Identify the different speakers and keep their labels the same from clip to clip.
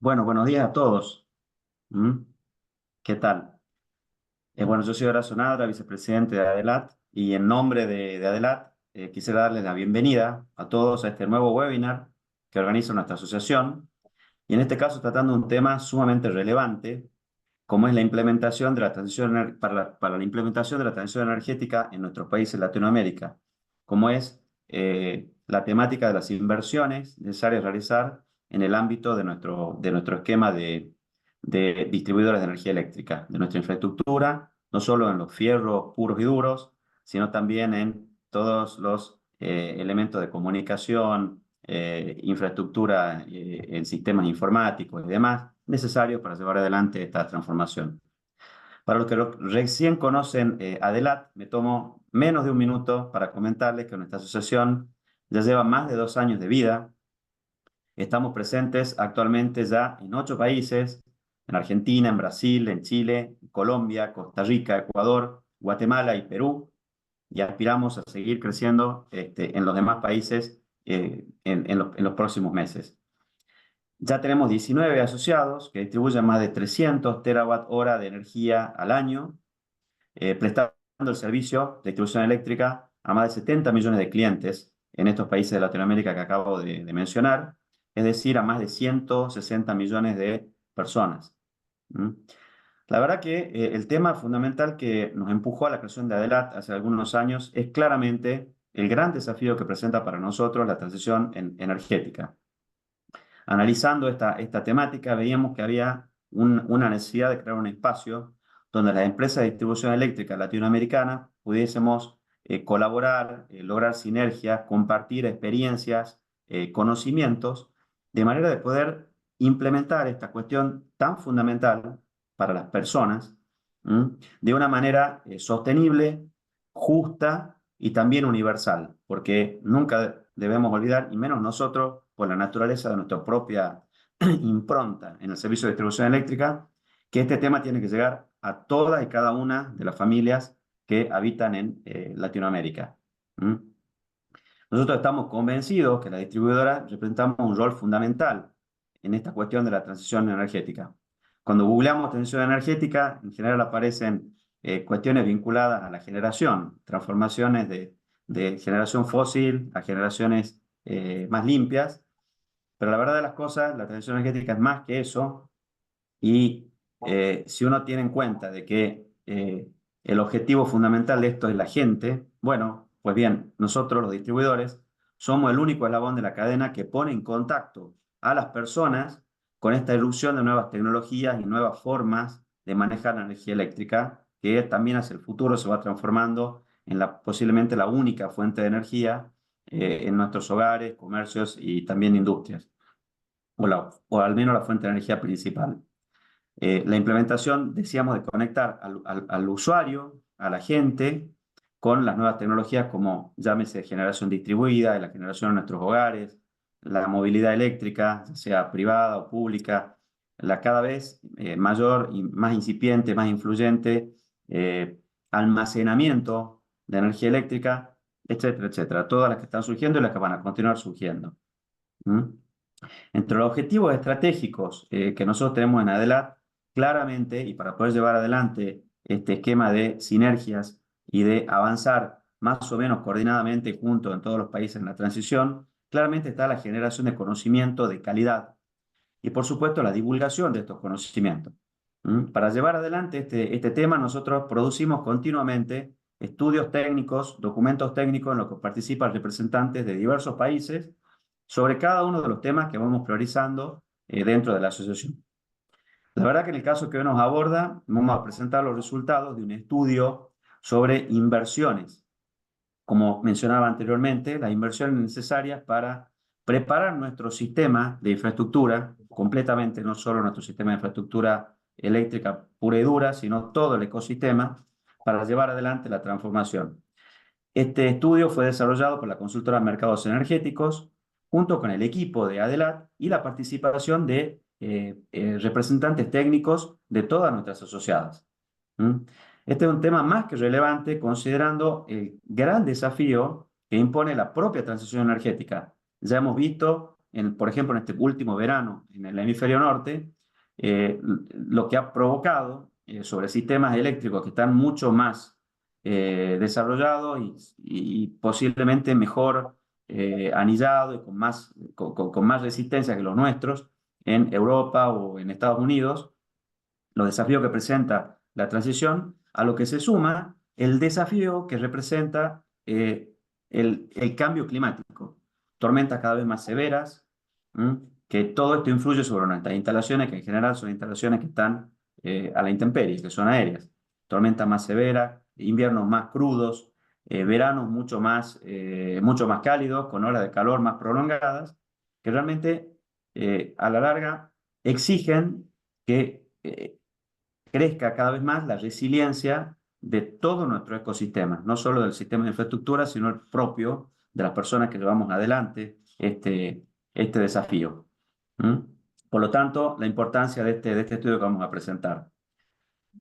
Speaker 1: Bueno, buenos días a todos. ¿Mm? ¿Qué tal? Bueno, yo soy Horacio Nadra, vicepresidente de ADELAT, y en nombre de ADELAT quisiera darles la bienvenida a todos a este nuevo webinar que organiza nuestra asociación, y en este caso tratando un tema sumamente relevante, como es la implementación de la transición para la implementación de la transición energética en nuestros países de Latinoamérica, como es la temática de las inversiones necesarias realizar en el ámbito de nuestro esquema de distribuidores de energía eléctrica, de nuestra infraestructura, no solo en los fierros puros y duros, sino también en todos los elementos de comunicación, infraestructura en sistemas informáticos y demás necesarios para llevar adelante esta transformación. Para los que recién conocen Adelat, me tomo menos de un minuto para comentarles que nuestra asociación ya lleva más de 2 años de vida. Estamos presentes actualmente ya en 8 países: en Argentina, en Brasil, en Chile, Colombia, Costa Rica, Ecuador, Guatemala y Perú, y aspiramos a seguir creciendo en los demás países en los próximos meses. Ya tenemos 19 asociados que distribuyen más de 300 terawatt hora de energía al año, prestando el servicio de distribución eléctrica a más de 70 millones de clientes en estos países de Latinoamérica que acabo de mencionar, es decir, a más de 160 millones de personas. ¿Mm? La verdad que el tema fundamental que nos empujó a la creación de Adelat hace algunos años es claramente el gran desafío que presenta para nosotros la transición energética. Analizando esta temática, veíamos que había una necesidad de crear un espacio donde las empresas de distribución eléctrica latinoamericanas pudiésemos colaborar, lograr sinergias, compartir experiencias, conocimientos, de manera de poder implementar esta cuestión tan fundamental para las personas, ¿m? De una manera sostenible, justa y también universal, porque nunca debemos olvidar, y menos nosotros, por la naturaleza de nuestra propia impronta en el servicio de distribución eléctrica, que este tema tiene que llegar a todas y cada una de las familias que habitan en Latinoamérica. ¿Mm? Nosotros estamos convencidos que las distribuidoras representamos un rol fundamental en esta cuestión de la transición energética. Cuando googleamos transición energética, en general aparecen cuestiones vinculadas a la generación, transformaciones de generación fósil a generaciones más limpias, pero la verdad de las cosas, la transición energética es más que eso, y si uno tiene en cuenta de que el objetivo fundamental de esto es la gente, bueno, pues bien, nosotros los distribuidores somos el único eslabón de la cadena que pone en contacto a las personas con esta irrupción de nuevas tecnologías y nuevas formas de manejar la energía eléctrica, que también hacia el futuro se va transformando en posiblemente la única fuente de energía en nuestros hogares, comercios y también industrias, o al menos la fuente de energía principal. La implementación, decíamos, de conectar al usuario, a la gente, con las nuevas tecnologías como, llámese, generación distribuida, la generación en nuestros hogares, la movilidad eléctrica, ya sea privada o pública, la cada vez mayor y más incipiente, más influyente almacenamiento de energía eléctrica, etcétera, etcétera. Todas las que están surgiendo y las que van a continuar surgiendo. ¿Mm? Entre los objetivos estratégicos que nosotros tenemos en Adelat, claramente, y para poder llevar adelante este esquema de sinergias y de avanzar más o menos coordinadamente juntos en todos los países en la transición, claramente está la generación de conocimiento de calidad y, por supuesto, la divulgación de estos conocimientos. Para llevar adelante este tema, nosotros producimos continuamente estudios técnicos, documentos técnicos en los que participan representantes de diversos países sobre cada uno de los temas que vamos priorizando dentro de la asociación. La verdad que en el caso que hoy nos aborda, vamos a presentar los resultados de un estudio sobre inversiones. Como mencionaba anteriormente, las inversiones necesarias para preparar nuestro sistema de infraestructura completamente, no solo nuestro sistema de infraestructura eléctrica pura y dura, sino todo el ecosistema para llevar adelante la transformación. Este estudio fue desarrollado por la consultora Mercados Energéticos, junto con el equipo de Adelat y la participación de representantes técnicos de todas nuestras asociadas. ¿Mm? Este es un tema más que relevante considerando el gran desafío que impone la propia transición energética. Ya hemos visto por ejemplo, en este último verano en el hemisferio norte, lo que ha provocado sobre sistemas eléctricos que están mucho más desarrollados y posiblemente mejor anillados y con más resistencia que los nuestros en Europa o en Estados Unidos, los desafíos que presenta la transición, a lo que se suma el desafío que representa el cambio climático. Tormentas cada vez más severas, ¿m? Que todo esto influye sobre nuestras instalaciones, que en general son instalaciones que están a la intemperie, que son aéreas. Tormentas más severas, inviernos más crudos, veranos mucho más cálidos, con horas de calor más prolongadas, que realmente a la larga exigen que crezca cada vez más la resiliencia de todo nuestro ecosistema, no solo del sistema de infraestructura, sino el propio de las personas que llevamos adelante este desafío. ¿Mm? Por lo tanto, la importancia de este estudio que vamos a presentar.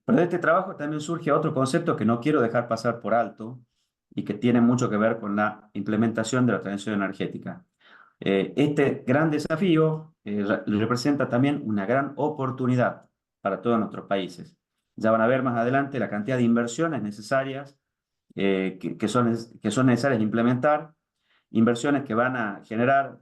Speaker 1: Pero de este trabajo también surge otro concepto que no quiero dejar pasar por alto y que tiene mucho que ver con la implementación de la transición energética. Este gran desafío representa también una gran oportunidad para todos nuestros países. Ya van a ver más adelante la cantidad de inversiones necesarias que son necesarias implementar, inversiones que van a generar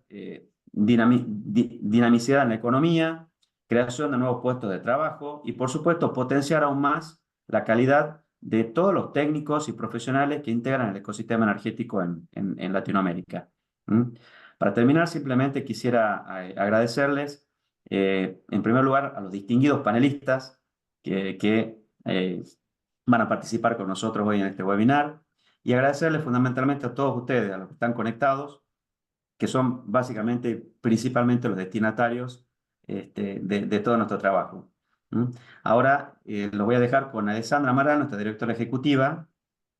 Speaker 1: dinamicidad en la economía, creación de nuevos puestos de trabajo y, por supuesto, potenciar aún más la calidad de todos los técnicos y profesionales que integran el ecosistema energético en Latinoamérica. ¿Mm? Para terminar, simplemente quisiera agradecerles, en primer lugar, a los distinguidos panelistas que van a participar con nosotros hoy en este webinar y agradecerles fundamentalmente a todos ustedes, a los que están conectados, que son básicamente, principalmente los destinatarios de todo nuestro trabajo. ¿Mm? Ahora lo voy a dejar con Alessandra Marán, nuestra directora ejecutiva,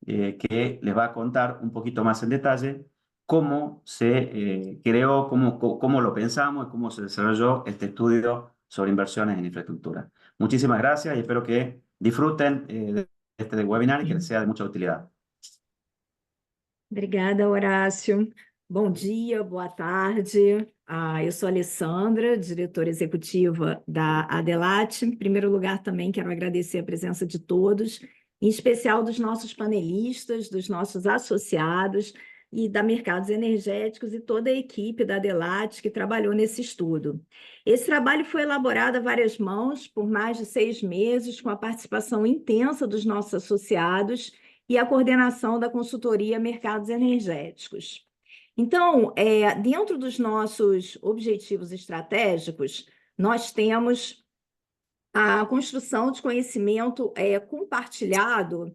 Speaker 1: que les va a contar un poquito más en detalle cómo se creó, cómo lo pensamos y cómo se desarrolló este estudio sobre inversiones en infraestructura. Muchísimas gracias y espero que disfruten de este webinar y que les sea de mucha utilidad.
Speaker 2: Obrigada, Horácio. Bom dia, boa tarde. Eu sou a Alessandra, diretora executiva da Adelat. Em primeiro lugar, também quero agradecer a presença de todos, em especial dos nossos panelistas, dos nossos associados e da Mercados Energéticos e toda a equipe da Adelat que trabalhou nesse estudo. Esse trabalho foi elaborado a várias mãos por mais de 6 meses, com a participação intensa dos nossos associados e a coordenação da consultoria Mercados Energéticos. Então, dentro dos nossos objetivos estratégicos, nós temos a construção de conhecimento compartilhado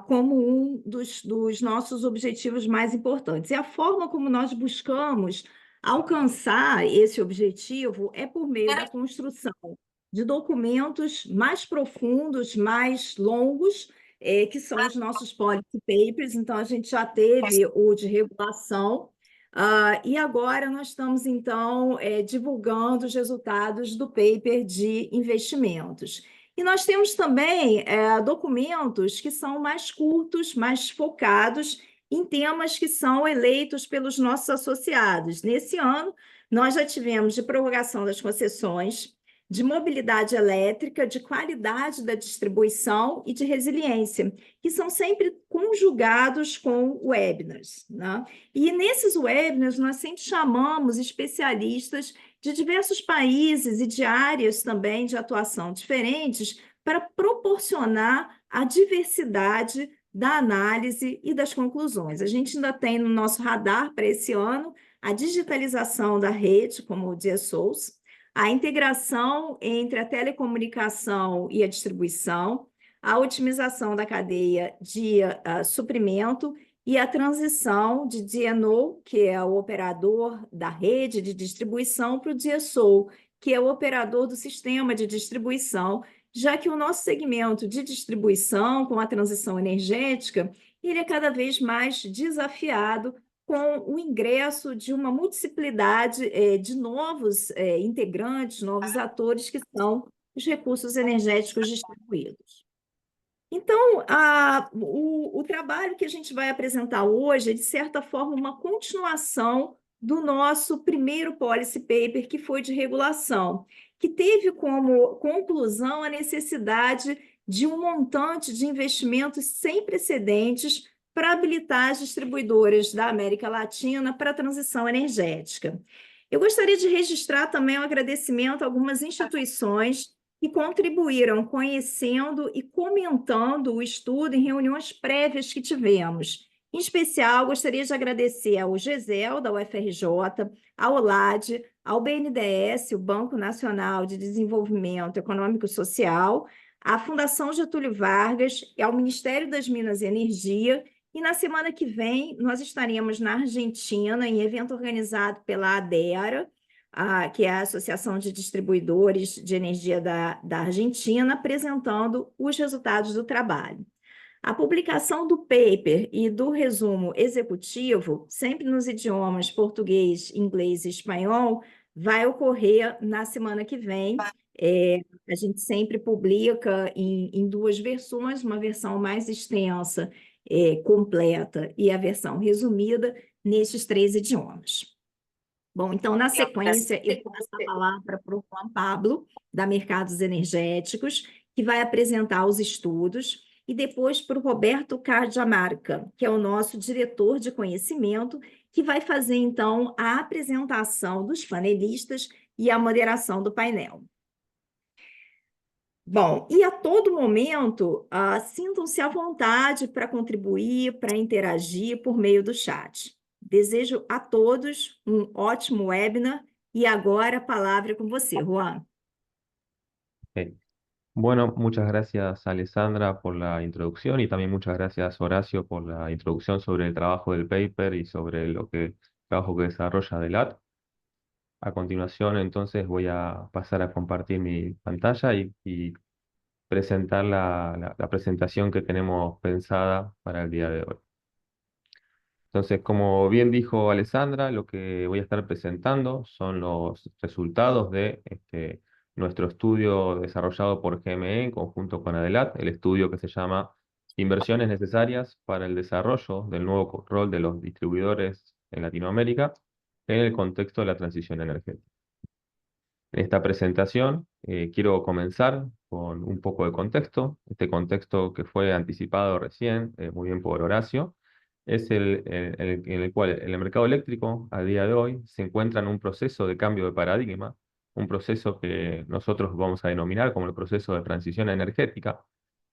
Speaker 2: como um dos nossos objetivos mais importantes. E a forma como nós buscamos alcançar esse objetivo é por meio da construção de documentos mais profundos, mais longos, que são os nossos policy papers. Então, a gente já teve o de regulação, e agora nós estamos, então, divulgando os resultados do paper de investimentos. E nós temos também documentos que são mais curtos, mais focados em temas que são eleitos pelos nossos associados. Nesse ano, nós já tivemos de prorrogação das concessões, de mobilidade elétrica, de qualidade da distribuição e de resiliência, que são sempre conjugados com webinars, né? E nesses webinars nós sempre chamamos especialistas de diversos países e de áreas também de atuação diferentes para proporcionar a diversidade da análise e das conclusões. A gente ainda tem no nosso radar para esse ano a digitalização da rede, como o DSOs, a integração entre a telecomunicação e a distribuição, a otimização da cadeia de suprimento e a transição de DNO, que é o operador da rede de distribuição, para o DSO, que é o operador do sistema de distribuição, já que o nosso segmento de distribuição, com a transição energética, ele é cada vez mais desafiado com o ingresso de uma multiplicidade de novos integrantes, novos atores, que são os recursos energéticos distribuídos. Então, o trabalho que a gente vai apresentar hoje é, de certa forma, uma continuação do nosso primeiro policy paper, que foi de regulação, que teve como conclusão a necessidade de um montante de investimentos sem precedentes para habilitar as distribuidoras da América Latina para a transição energética. Eu gostaria de registrar também um agradecimento a algumas instituições que contribuíram conhecendo e comentando o estudo em reuniões prévias que tivemos. Em especial, gostaria de agradecer ao GESEL, da UFRJ, ao OLAD, ao BNDES, o Banco Nacional de Desenvolvimento Econômico e Social, à Fundação Getúlio Vargas e ao Ministério das Minas e Energia. E na semana que vem, nós estaremos na Argentina, em evento organizado pela ADERA, que é a Associação de Distribuidores de Energia da Argentina, apresentando os resultados do trabalho. A publicação do paper e do resumo executivo, sempre nos idiomas português, inglês e espanhol, vai ocorrer na semana que vem. A gente sempre publica em duas versões, uma versão mais extensa, completa, e a versão resumida, nesses três idiomas. Bom, então, na sequência, eu passo a palavra para o Juan Pablo, da Mercados Energéticos, que vai apresentar os estudos, e depois para o Roberto Cardiamarca, que é o nosso diretor de conhecimento, que vai fazer, então, a apresentação dos panelistas e a moderação do painel. Bom, e a todo momento, sintam-se à vontade para contribuir, para interagir por meio do chat. Desejo a todos um ótimo webinar e agora a palavra é com você, Juan.
Speaker 3: Ok. Bueno, muchas gracias Alessandra por la introducción y también muchas gracias Horacio por la introducción sobre el trabajo del paper y sobre el trabajo que desarrolla DELAT. A continuación, entonces, voy a pasar a compartir mi pantalla y presentar la presentación que tenemos pensada para el día de hoy. Entonces, como bien dijo Alessandra, lo que voy a estar presentando son los resultados de nuestro estudio desarrollado por GME en conjunto con ADELAT, el estudio que se llama Inversiones necesarias para el desarrollo del nuevo rol de los distribuidores en Latinoamérica en el contexto de la transición energética. En esta presentación quiero comenzar con un poco de contexto. Este contexto que fue anticipado recién, muy bien por Horacio, es en el cual el mercado eléctrico a día de hoy se encuentra en un proceso de cambio de paradigma, un proceso que nosotros vamos a denominar como el proceso de transición energética,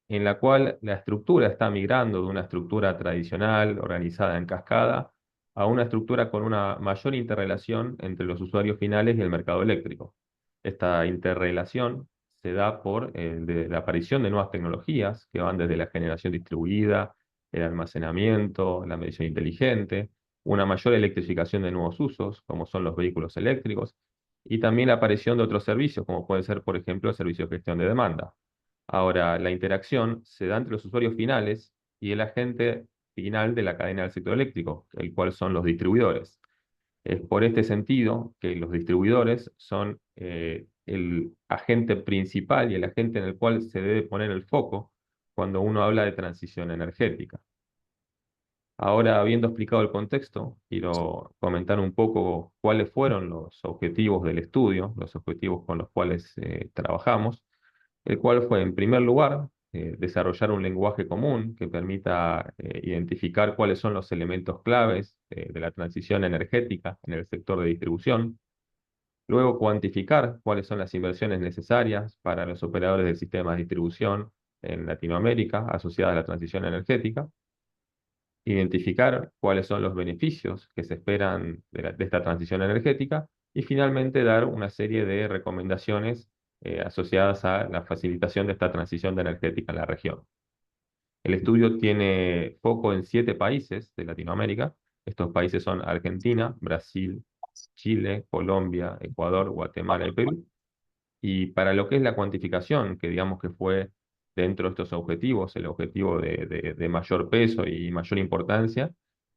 Speaker 3: en la cual la estructura está migrando de una estructura tradicional, organizada en cascada, a una estructura con una mayor interrelación entre los usuarios finales y el mercado eléctrico. Esta interrelación se da por la aparición de nuevas tecnologías que van desde la generación distribuida, el almacenamiento, la medición inteligente, una mayor electrificación de nuevos usos, como son los vehículos eléctricos, y también la aparición de otros servicios, como puede ser, por ejemplo, el servicio de gestión de demanda. Ahora, la interacción se da entre los usuarios finales y el agente final de la cadena del sector eléctrico, el cual son los distribuidores. Es por este sentido que los distribuidores son el agente principal y el agente en el cual se debe poner el foco cuando uno habla de transición energética. Ahora, habiendo explicado el contexto, quiero comentar un poco cuáles fueron los objetivos del estudio, los objetivos con los cuales trabajamos, el cual fue, en primer lugar, desarrollar un lenguaje común que permita identificar cuáles son los elementos claves de la transición energética en el sector de distribución. Luego, cuantificar cuáles son las inversiones necesarias para los operadores del sistema de distribución en Latinoamérica asociadas a la transición energética. Identificar cuáles son los beneficios que se esperan de esta transición energética. Y finalmente, dar una serie de recomendaciones asociadas a la facilitación de esta transición energética en la región. El estudio tiene foco en 7 países de Latinoamérica. Estos países son Argentina, Brasil, Chile, Colombia, Ecuador, Guatemala y Perú. Y para lo que es la cuantificación, que digamos que fue dentro de estos objetivos, el objetivo de mayor peso y mayor importancia,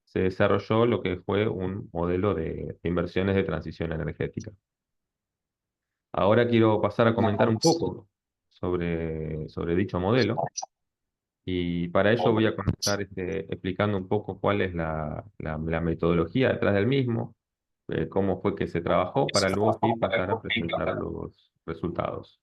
Speaker 3: se desarrolló lo que fue un modelo de inversiones de transición energética. Ahora quiero pasar a comentar un poco sobre dicho modelo, y para ello voy a comenzar explicando un poco cuál es la metodología detrás del mismo, cómo fue que se trabajó para luego sí pasar a presentar los resultados.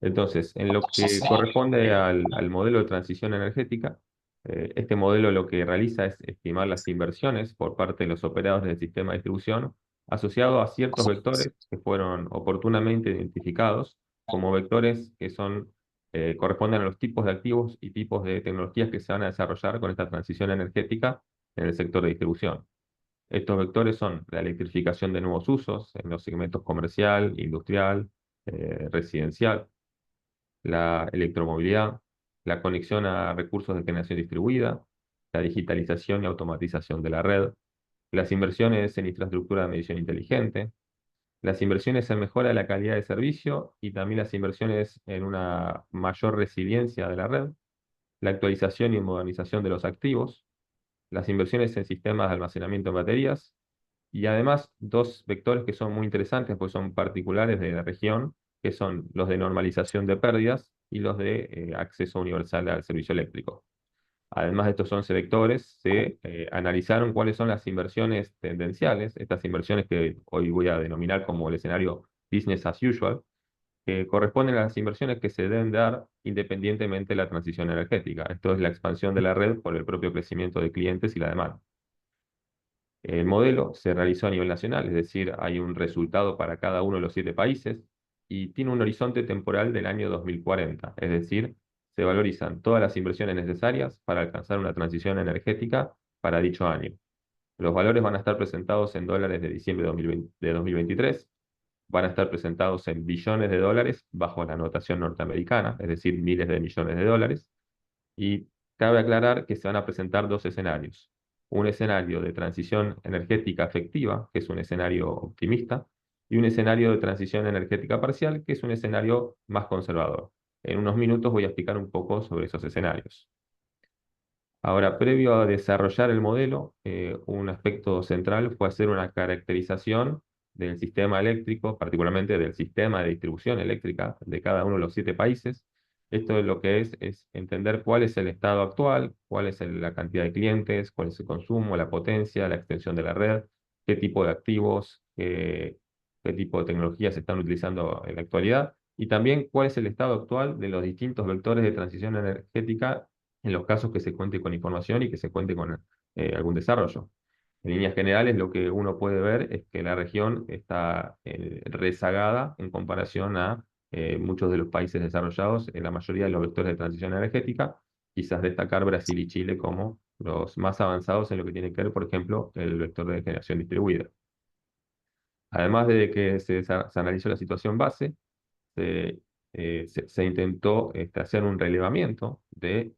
Speaker 3: Entonces, en lo que corresponde al modelo de transición energética, este modelo lo que realiza es estimar las inversiones por parte de los operadores del sistema de distribución asociado a ciertos vectores que fueron oportunamente identificados como vectores que corresponden a los tipos de activos y tipos de tecnologías que se van a desarrollar con esta transición energética en el sector de distribución. Estos vectores son la electrificación de nuevos usos en los segmentos comercial, industrial, residencial, la electromovilidad, la conexión a recursos de generación distribuida, la digitalización y automatización de la red, las inversiones en infraestructura de medición inteligente, las inversiones en mejora de la calidad de servicio y también las inversiones en una mayor resiliencia de la red, la actualización y modernización de los activos, las inversiones en sistemas de almacenamiento de baterías y además dos vectores que son muy interesantes, pues son particulares de la región, que son los de normalización de pérdidas y los de acceso universal al servicio eléctrico. Además de estos 11 vectores, se analizaron cuáles son las inversiones tendenciales, estas inversiones que hoy voy a denominar como el escenario business as usual, que corresponden a las inversiones que se deben dar independientemente de la transición energética. Esto es la expansión de la red por el propio crecimiento de clientes y la demanda. El modelo se realizó a nivel nacional, es decir, hay un resultado para cada uno de los 7 países y tiene un horizonte temporal del año 2040, es decir, se valorizan todas las inversiones necesarias para alcanzar una transición energética para dicho año. Los valores van a estar presentados en dólares de diciembre de 2023, van a estar presentados en billones de dólares bajo la notación norteamericana, es decir, miles de millones de dólares, y cabe aclarar que se van a presentar dos escenarios. Un escenario de transición energética efectiva, que es un escenario optimista, y un escenario de transición energética parcial, que es un escenario más conservador. En unos minutos voy a explicar un poco sobre esos escenarios. Ahora, previo a desarrollar el modelo, un aspecto central fue hacer una caracterización del sistema eléctrico, particularmente del sistema de distribución eléctrica de cada uno de los 7 países. Esto es lo que es entender cuál es el estado actual, cuál es la cantidad de clientes, cuál es el consumo, la potencia, la extensión de la red, qué tipo de activos, qué tipo de tecnologías se están utilizando en la actualidad, y también cuál es el estado actual de los distintos vectores de transición energética en los casos que se cuente con información y que se cuente con algún desarrollo. En líneas generales, lo que uno puede ver es que la región está rezagada en comparación a muchos de los países desarrollados en la mayoría de los vectores de transición energética, quizás destacar Brasil y Chile como los más avanzados en lo que tiene que ver, por ejemplo, el vector de generación distribuida. Además de que se analizó la situación base, se, se intentó hacer un relevamiento de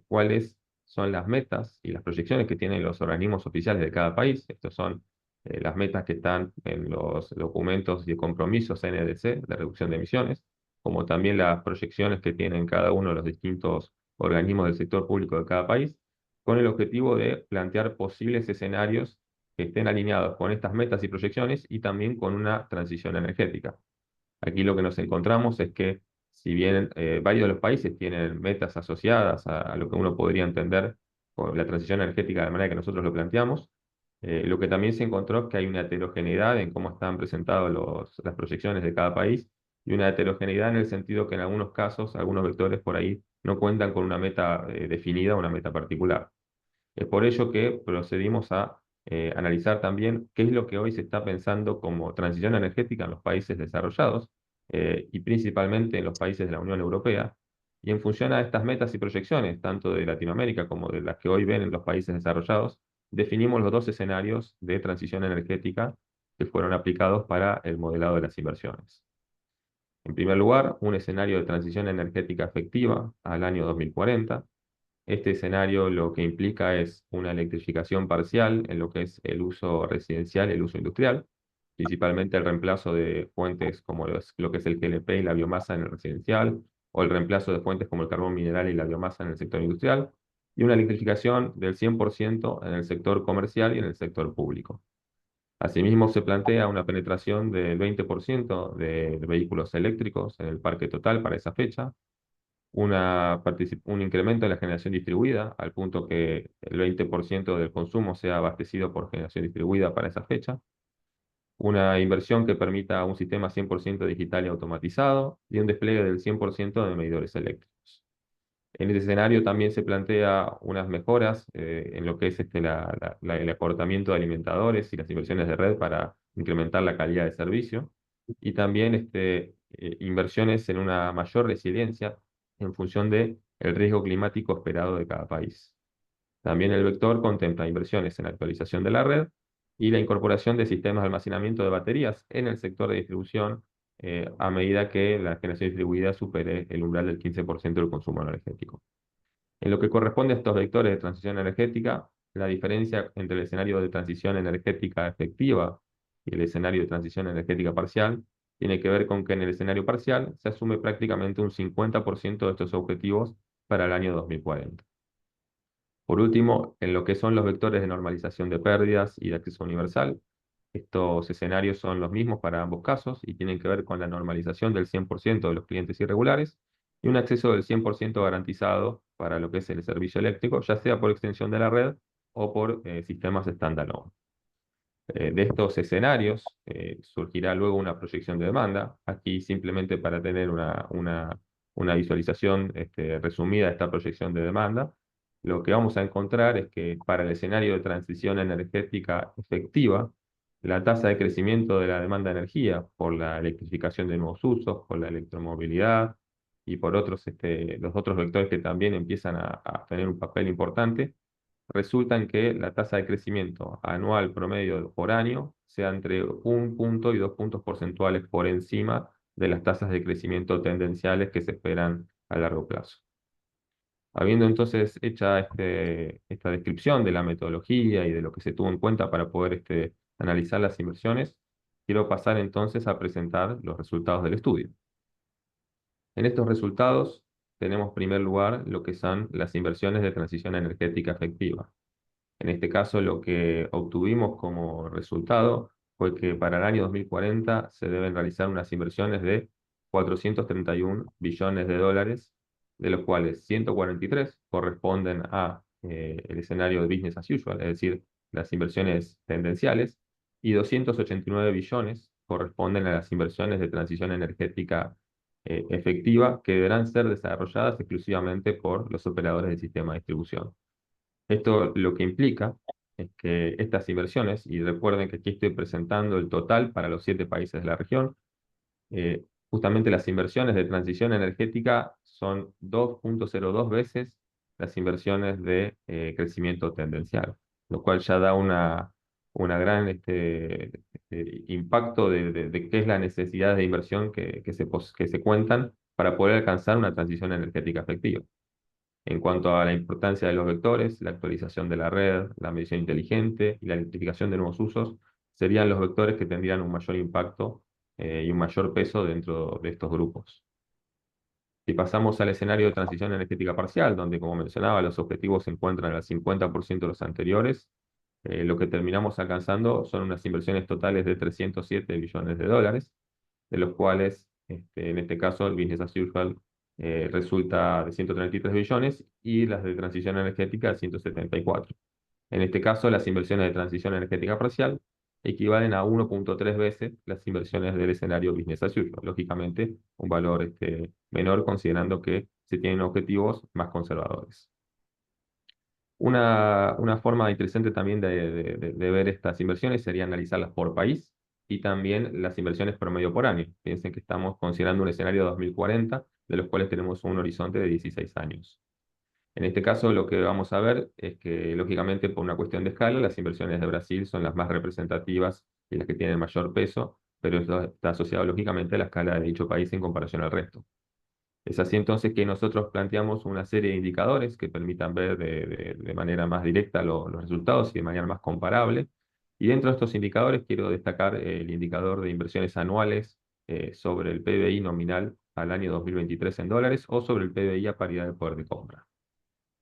Speaker 3: cuáles son las metas y las proyecciones que tienen los organismos oficiales de cada país. Estas son las metas que están en los documentos y compromisos NDC de reducción de emisiones, como también las proyecciones que tienen cada uno de los distintos organismos del sector público de cada país, con el objetivo de plantear posibles escenarios que estén alineados con estas metas y proyecciones y también con una transición energética. Aquí lo que nos encontramos es que si bien varios de los países tienen metas asociadas a lo que uno podría entender por la transición energética de la manera que nosotros lo planteamos, lo que también se encontró es que hay una heterogeneidad en cómo están presentadas las proyecciones de cada país y una heterogeneidad en el sentido que en algunos casos, algunos vectores por ahí no cuentan con una meta definida, una meta particular. Es por ello que procedimos a analizar también qué es lo que hoy se está pensando como transición energética en los países desarrollados y principalmente en los países de la Unión Europea. Y en función a estas metas y proyecciones, tanto de Latinoamérica como de las que hoy ven en los países desarrollados, definimos los dos escenarios de transición energética que fueron aplicados para el modelado de las inversiones. En primer lugar, un escenario de transición energética efectiva al año 2040. Este escenario lo que implica es una electrificación parcial en lo que es el uso residencial y el uso industrial, principalmente el reemplazo de fuentes como lo que es el GLP y la biomasa en el residencial, o el reemplazo de fuentes como el carbón mineral y la biomasa en el sector industrial, y una electrificación del 100% en el sector comercial y en el sector público. Asimismo, se plantea una penetración del 20% de vehículos eléctricos en el parque total para esa fecha, un incremento en la generación distribuida, al punto que el 20% del consumo sea abastecido por generación distribuida para esa fecha, una inversión que permita un sistema 100% digital y automatizado y un despliegue del 100% de medidores eléctricos. En este escenario también se plantea unas mejoras en lo que es el acortamiento de alimentadores y las inversiones de red para incrementar la calidad de servicio y también inversiones en una mayor resiliencia en función del riesgo climático esperado de cada país. También el vector contempla inversiones en actualización de la red y la incorporación de sistemas de almacenamiento de baterías en el sector de distribución a medida que la generación distribuida supere el umbral del 15% del consumo energético. En lo que corresponde a estos vectores de transición energética, la diferencia entre el escenario de transición energética efectiva y el escenario de transición energética parcial tiene que ver con que en el escenario parcial se asume prácticamente un 50% de estos objetivos para el año 2040. Por último, en lo que son los vectores de normalización de pérdidas y de acceso universal, estos escenarios son los mismos para ambos casos y tienen que ver con la normalización del 100% de los clientes irregulares y un acceso del 100% garantizado para lo que es el servicio eléctrico, ya sea por extensión de la red o por sistemas standalone. De estos escenarios surgirá luego una proyección de demanda. Aquí simplemente para tener una visualización resumida de esta proyección de demanda, lo que vamos a encontrar es que para el escenario de transición energética efectiva, la tasa de crecimiento de la demanda de energía por la electrificación de nuevos usos, por la electromovilidad y por los otros vectores que también empiezan a tener un papel importante, resulta en que la tasa de crecimiento anual promedio por año sea entre 1 punto y 2 puntos porcentuales por encima de las tasas de crecimiento tendenciales que se esperan a largo plazo. Habiendo entonces hecha esta descripción de la metodología y de lo que se tuvo en cuenta para poder analizar las inversiones, quiero pasar entonces a presentar los resultados del estudio. En estos resultados tenemos en primer lugar lo que son las inversiones de transición energética efectiva. En este caso, lo que obtuvimos como resultado fue que para el año 2040 se deben realizar unas inversiones de 431 billones de dólares, de los cuales 143 corresponden a el escenario de business as usual, es decir, las inversiones tendenciales, y 289 billones corresponden a las inversiones de transición energética efectiva que deberán ser desarrolladas exclusivamente por los operadores del sistema de distribución. Esto lo que implica es que estas inversiones, y recuerden que aquí estoy presentando el total para los 7 países de la región, justamente las inversiones de transición energética son 2.02 veces las inversiones de crecimiento tendencial, lo cual ya da una gran impacto de qué es la necesidad de inversión que se cuentan para poder alcanzar una transición energética efectiva. En cuanto a la importancia de los vectores, la actualización de la red, la medición inteligente y la identificación de nuevos usos serían los vectores que tendrían un mayor impacto y un mayor peso dentro de estos grupos. Si pasamos al escenario de transición energética parcial, donde, como mencionaba, los objetivos se encuentran al 50% de los anteriores, lo que terminamos alcanzando son unas inversiones totales de 307 billones de dólares, de los cuales, en este caso, el business as usual resulta de 133 billones y las de transición energética de 174. En este caso, las inversiones de transición energética parcial equivalen a 1.3 veces las inversiones del escenario business as usual. Lógicamente, un valor menor considerando que se tienen objetivos más conservadores. Una forma interesante también de ver estas inversiones sería analizarlas por país y también las inversiones promedio por año. Piensen que estamos considerando un escenario de 2040, de los cuales tenemos un horizonte de 16 años. En este caso, lo que vamos a ver es que, lógicamente, por una cuestión de escala, las inversiones de Brasil son las más representativas y las que tienen mayor peso, pero esto está asociado, lógicamente, a la escala de dicho país en comparación al resto. Es así entonces que nosotros planteamos una serie de indicadores que permitan ver de manera más directa los resultados y de manera más comparable. Y dentro de estos indicadores quiero destacar el indicador de inversiones anuales sobre el PBI nominal al año 2023 en dólares o sobre el PBI a paridad de poder de compra.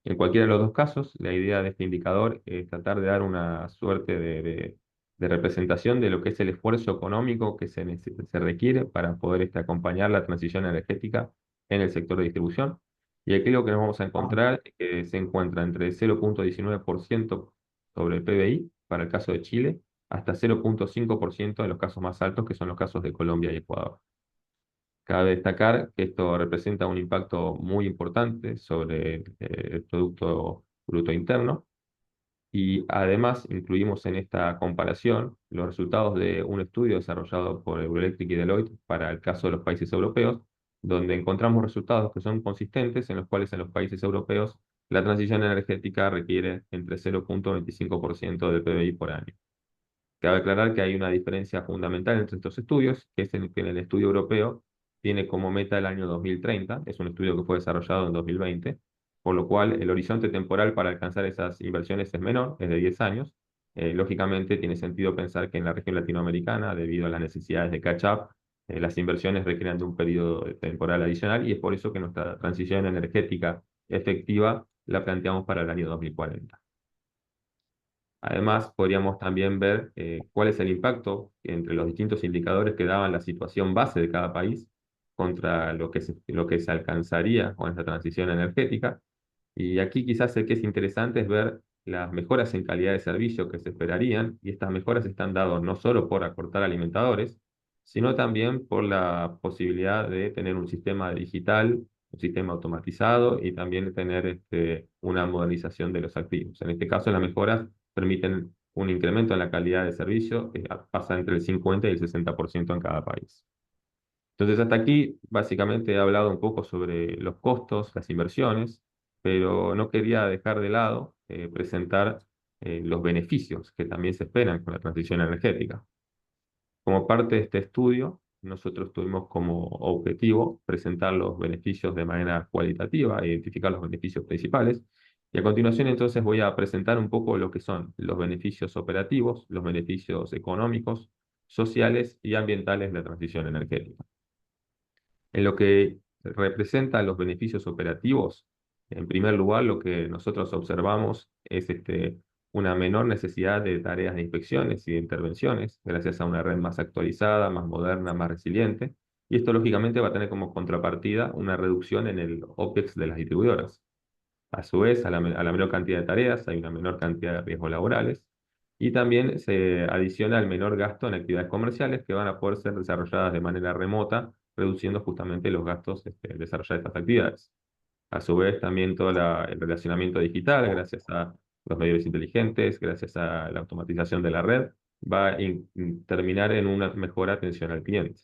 Speaker 3: En cualquiera de los dos casos, la idea de este indicador es tratar de dar una suerte de representación de lo que es el esfuerzo económico que se requiere para poder acompañar la transición energética en el sector de distribución. Y aquí lo que nos vamos a encontrar es que se encuentra entre 0.19% sobre el PBI para el caso de Chile hasta 0,5% en los casos más altos, que son los casos de Colombia y Ecuador. Cabe destacar que esto representa un impacto muy importante sobre el Producto Bruto Interno, y además incluimos en esta comparación los resultados de un estudio desarrollado por Euroelectric y Deloitte para el caso de los países europeos, donde encontramos resultados que son consistentes, en los cuales en los países europeos la transición energética requiere entre 0,25% del PBI por año. Cabe aclarar que hay una diferencia fundamental entre estos estudios, que es que en el estudio europeo tiene como meta el año 2030, es un estudio que fue desarrollado en 2020, por lo cual el horizonte temporal para alcanzar esas inversiones es menor, es de 10 años. Lógicamente tiene sentido pensar que en la región latinoamericana, debido a las necesidades de catch-up, las inversiones requieren de un periodo temporal adicional, y es por eso que nuestra transición energética efectiva la planteamos para el año 2040. Además, podríamos también ver cuál es el impacto entre los distintos indicadores que daban la situación base de cada país contra lo que se alcanzaría con esta transición energética. Y aquí quizás el que es interesante es ver las mejoras en calidad de servicio que se esperarían, y estas mejoras están dadas no solo por acortar alimentadores, sino también por la posibilidad de tener un sistema digital, un sistema automatizado, y también tener una modernización de los activos. En este caso, las mejoras permiten un incremento en la calidad de servicio que pasa entre el 50 y el 60% en cada país. Entonces, hasta aquí básicamente he hablado un poco sobre los costos, las inversiones, pero no quería dejar de lado presentar los beneficios que también se esperan con la transición energética. Como parte de este estudio, nosotros tuvimos como objetivo presentar los beneficios de manera cualitativa e identificar los beneficios principales. Y a continuación entonces voy a presentar un poco lo que son los beneficios operativos, los beneficios económicos, sociales y ambientales de la transición energética. En lo que representa los beneficios operativos, en primer lugar, lo que nosotros observamos es una menor necesidad de tareas de inspecciones y de intervenciones, gracias a una red más actualizada, más moderna, más resiliente. Y esto, lógicamente, va a tener como contrapartida una reducción en el OPEX de las distribuidoras. A su vez, a la menor cantidad de tareas hay una menor cantidad de riesgos laborales, y también se adiciona el menor gasto en actividades comerciales que van a poder ser desarrolladas de manera remota, reduciendo justamente los gastos de desarrollar estas actividades. A su vez, también todo el relacionamiento digital, gracias a los medios inteligentes, gracias a la automatización de la red, va a terminar en una mejor atención al cliente.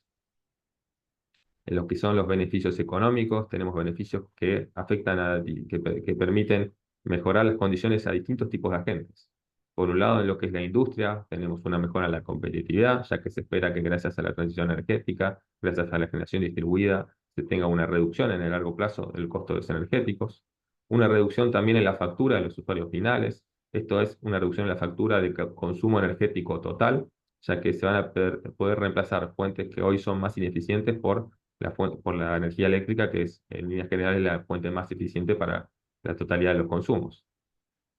Speaker 3: En lo que son los beneficios económicos, tenemos beneficios que afectan que permiten mejorar las condiciones a distintos tipos de agentes. Por un lado, en lo que es la industria, tenemos una mejora en la competitividad, ya que se espera que gracias a la transición energética, gracias a la generación distribuida, se tenga una reducción en el largo plazo del costo de los energéticos. Una reducción también en la factura de los usuarios finales. Esto es una reducción en la factura de consumo energético total, ya que se van a poder reemplazar fuentes que hoy son más ineficientes por la energía eléctrica, que es en líneas generales la fuente más eficiente para la totalidad de los consumos.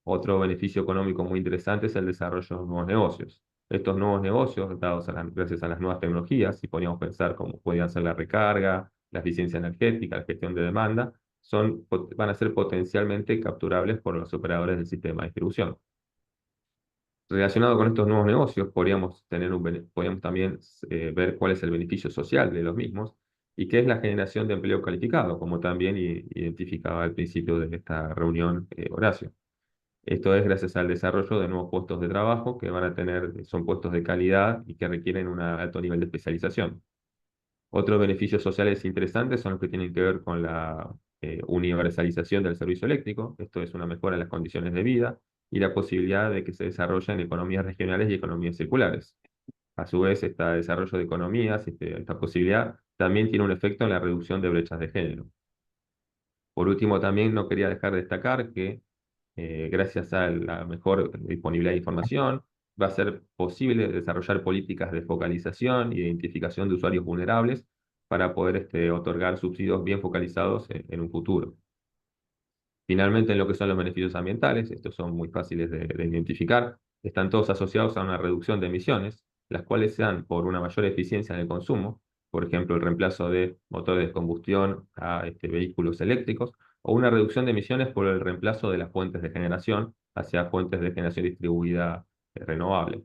Speaker 3: Otro beneficio económico muy interesante es el desarrollo de nuevos negocios. Estos nuevos negocios, dados gracias a las nuevas tecnologías, si podíamos pensar cómo podían ser la recarga, la eficiencia energética, la gestión de demanda, van a ser potencialmente capturables por los operadores del sistema de distribución. Relacionado con estos nuevos negocios, podríamos también ver cuál es el beneficio social de los mismos y qué es la generación de empleo calificado, como también identificaba al principio de esta reunión Horacio. Esto es gracias al desarrollo de nuevos puestos de trabajo que son puestos de calidad y que requieren un alto nivel de especialización. Otros beneficios sociales interesantes son los que tienen que ver con la universalización del servicio eléctrico. Esto es una mejora en las condiciones de vida y la posibilidad de que se desarrollen economías regionales y economías circulares. A su vez, este desarrollo de economías, esta posibilidad, también tiene un efecto en la reducción de brechas de género. Por último, también no quería dejar de destacar que gracias a la mejor disponibilidad de información, va a ser posible desarrollar políticas de focalización e identificación de usuarios vulnerables para poder otorgar subsidios bien focalizados en un futuro. Finalmente, en lo que son los beneficios ambientales, estos son muy fáciles de identificar, están todos asociados a una reducción de emisiones, las cuales se dan por una mayor eficiencia en el consumo, por ejemplo, el reemplazo de motores de combustión a vehículos eléctricos, o una reducción de emisiones por el reemplazo de las fuentes de generación hacia fuentes de generación distribuida renovable.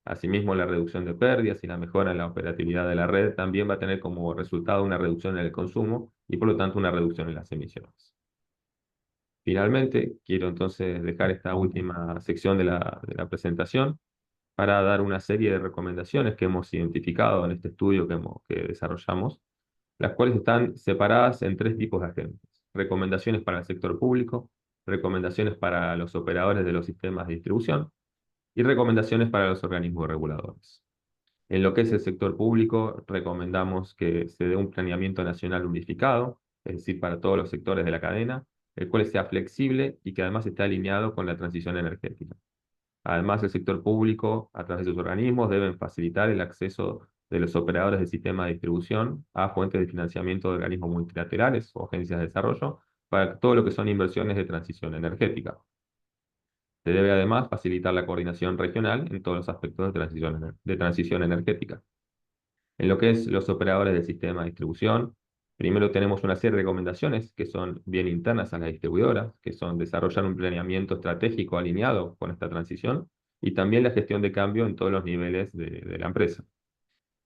Speaker 3: Asimismo, la reducción de pérdidas y la mejora en la operatividad de la red también va a tener como resultado una reducción en el consumo y por lo tanto una reducción en las emisiones. Finalmente, quiero entonces dejar esta última sección de la presentación para dar una serie de recomendaciones que hemos identificado en este estudio que desarrollamos, las cuales están separadas en tres tipos de agentes. Recomendaciones para el sector público, recomendaciones para los operadores de los sistemas de distribución y recomendaciones para los organismos reguladores. En lo que es el sector público, recomendamos que se dé un planeamiento nacional unificado, es decir, para todos los sectores de la cadena, el cual sea flexible y que además esté alineado con la transición energética. Además, el sector público, a través de sus organismos, deben facilitar el acceso de los operadores del sistema de distribución a fuentes de financiamiento de organismos multilaterales o agencias de desarrollo para todo lo que son inversiones de transición energética. Se debe además facilitar la coordinación regional en todos los aspectos de transición energética. En lo que es los operadores del sistema de distribución, primero tenemos una serie de recomendaciones que son bien internas a las distribuidoras, que son desarrollar un planeamiento estratégico alineado con esta transición y también la gestión de cambio en todos los niveles de la empresa.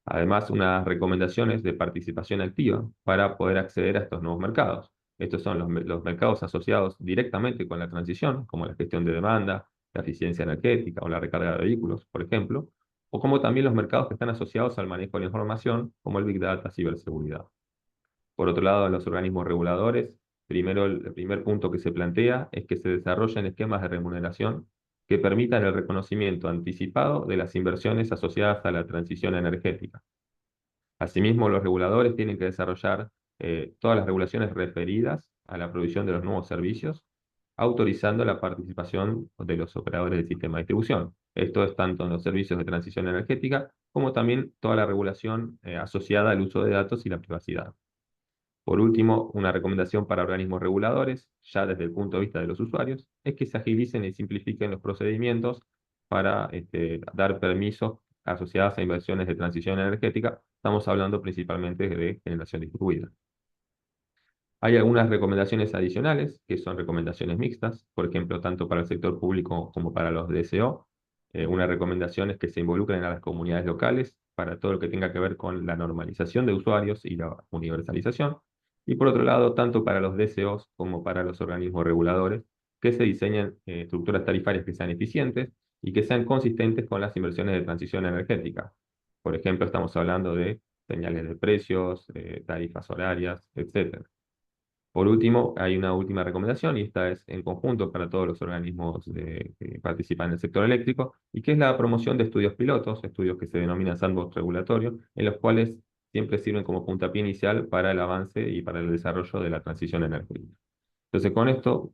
Speaker 3: Además, unas recomendaciones de participación activa para poder acceder a estos nuevos mercados. Estos son los mercados asociados directamente con la transición, como la gestión de demanda, la eficiencia energética o la recarga de vehículos, por ejemplo, o como también los mercados que están asociados al manejo de la información, como el Big Data, ciberseguridad. Por otro lado, en los organismos reguladores, primero el primer punto que se plantea es que se desarrollen esquemas de remuneración que permitan el reconocimiento anticipado de las inversiones asociadas a la transición energética. Asimismo, los reguladores tienen que desarrollar todas las regulaciones referidas a la provisión de los nuevos servicios, autorizando la participación de los operadores del sistema de distribución. Esto es tanto en los servicios de transición energética como también toda la regulación asociada al uso de datos y la privacidad. Por último, una recomendación para organismos reguladores, ya desde el punto de vista de los usuarios, es que se agilicen y simplifiquen los procedimientos para dar permisos asociados a inversiones de transición energética. Estamos hablando principalmente de generación distribuida. Hay algunas recomendaciones adicionales, que son recomendaciones mixtas, por ejemplo, tanto para el sector público como para los DSO. Una recomendación es que se involucren a las comunidades locales para todo lo que tenga que ver con la normalización de usuarios y la universalización. Y por otro lado, tanto para los DSOs como para los organismos reguladores, que se diseñen estructuras tarifarias que sean eficientes y que sean consistentes con las inversiones de transición energética. Por ejemplo, estamos hablando de señales de precios, tarifas horarias, etc. Por último, hay una última recomendación, y esta es en conjunto para todos los organismos que participan en el sector eléctrico, y que es la promoción de estudios pilotos, estudios que se denominan sandbox regulatorios, en los cuales siempre sirven como puntapié inicial para el avance y para el desarrollo de la transición energética. Entonces, con esto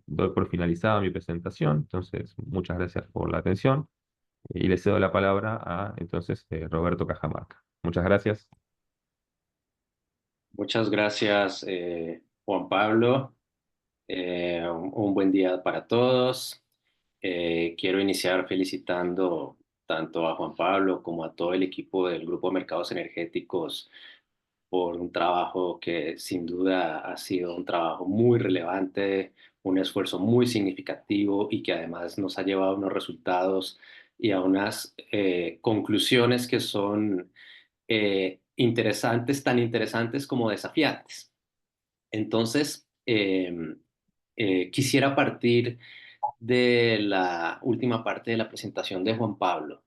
Speaker 3: doy por finalizada mi presentación. Entonces, muchas gracias por la atención y le cedo la palabra a entonces Roberto Cajamarca. Muchas gracias.
Speaker 4: Muchas gracias, Juan Pablo. Un buen día para todos. Quiero iniciar felicitando tanto a Juan Pablo como a todo el equipo del Grupo de Mercados Energéticos por un trabajo que sin duda ha sido un trabajo muy relevante, un esfuerzo muy significativo y que además nos ha llevado a unos resultados y a unas conclusiones que son interesantes, tan interesantes como desafiantes. Entonces, quisiera partir de la última parte de la presentación de Juan Pablo,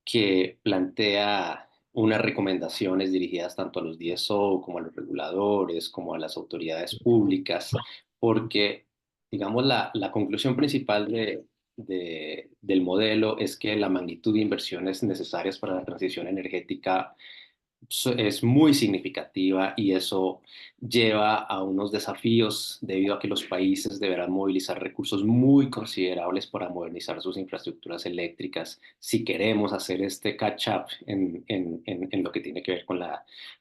Speaker 4: que plantea unas recomendaciones dirigidas tanto a los DSO como a los reguladores, como a las autoridades públicas, porque, digamos, la conclusión principal del modelo es que la magnitud de inversiones necesarias para la transición energética es muy significativa y eso lleva a unos desafíos debido a que los países deberán movilizar recursos muy considerables para modernizar sus infraestructuras eléctricas si queremos hacer este catch-up en lo que tiene que ver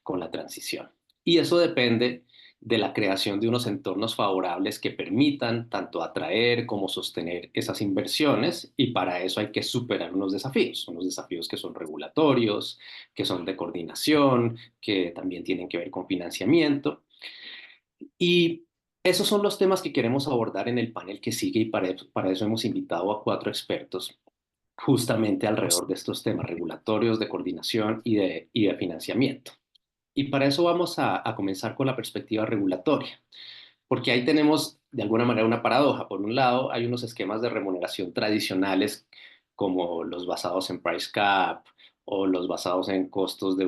Speaker 4: con la transición. Y eso depende de la creación de unos entornos favorables que permitan tanto atraer como sostener esas inversiones, y para eso hay que superar unos desafíos que son regulatorios, que son de coordinación, que también tienen que ver con financiamiento. Y esos son los temas que queremos abordar en el panel que sigue, y para eso hemos invitado a 4 expertos justamente alrededor de estos temas regulatorios, de coordinación y de financiamiento. Y para eso vamos a comenzar con la perspectiva regulatoria, porque ahí tenemos de alguna manera una paradoja. Por un lado, hay unos esquemas de remuneración tradicionales como los basados en price cap o los basados en costos de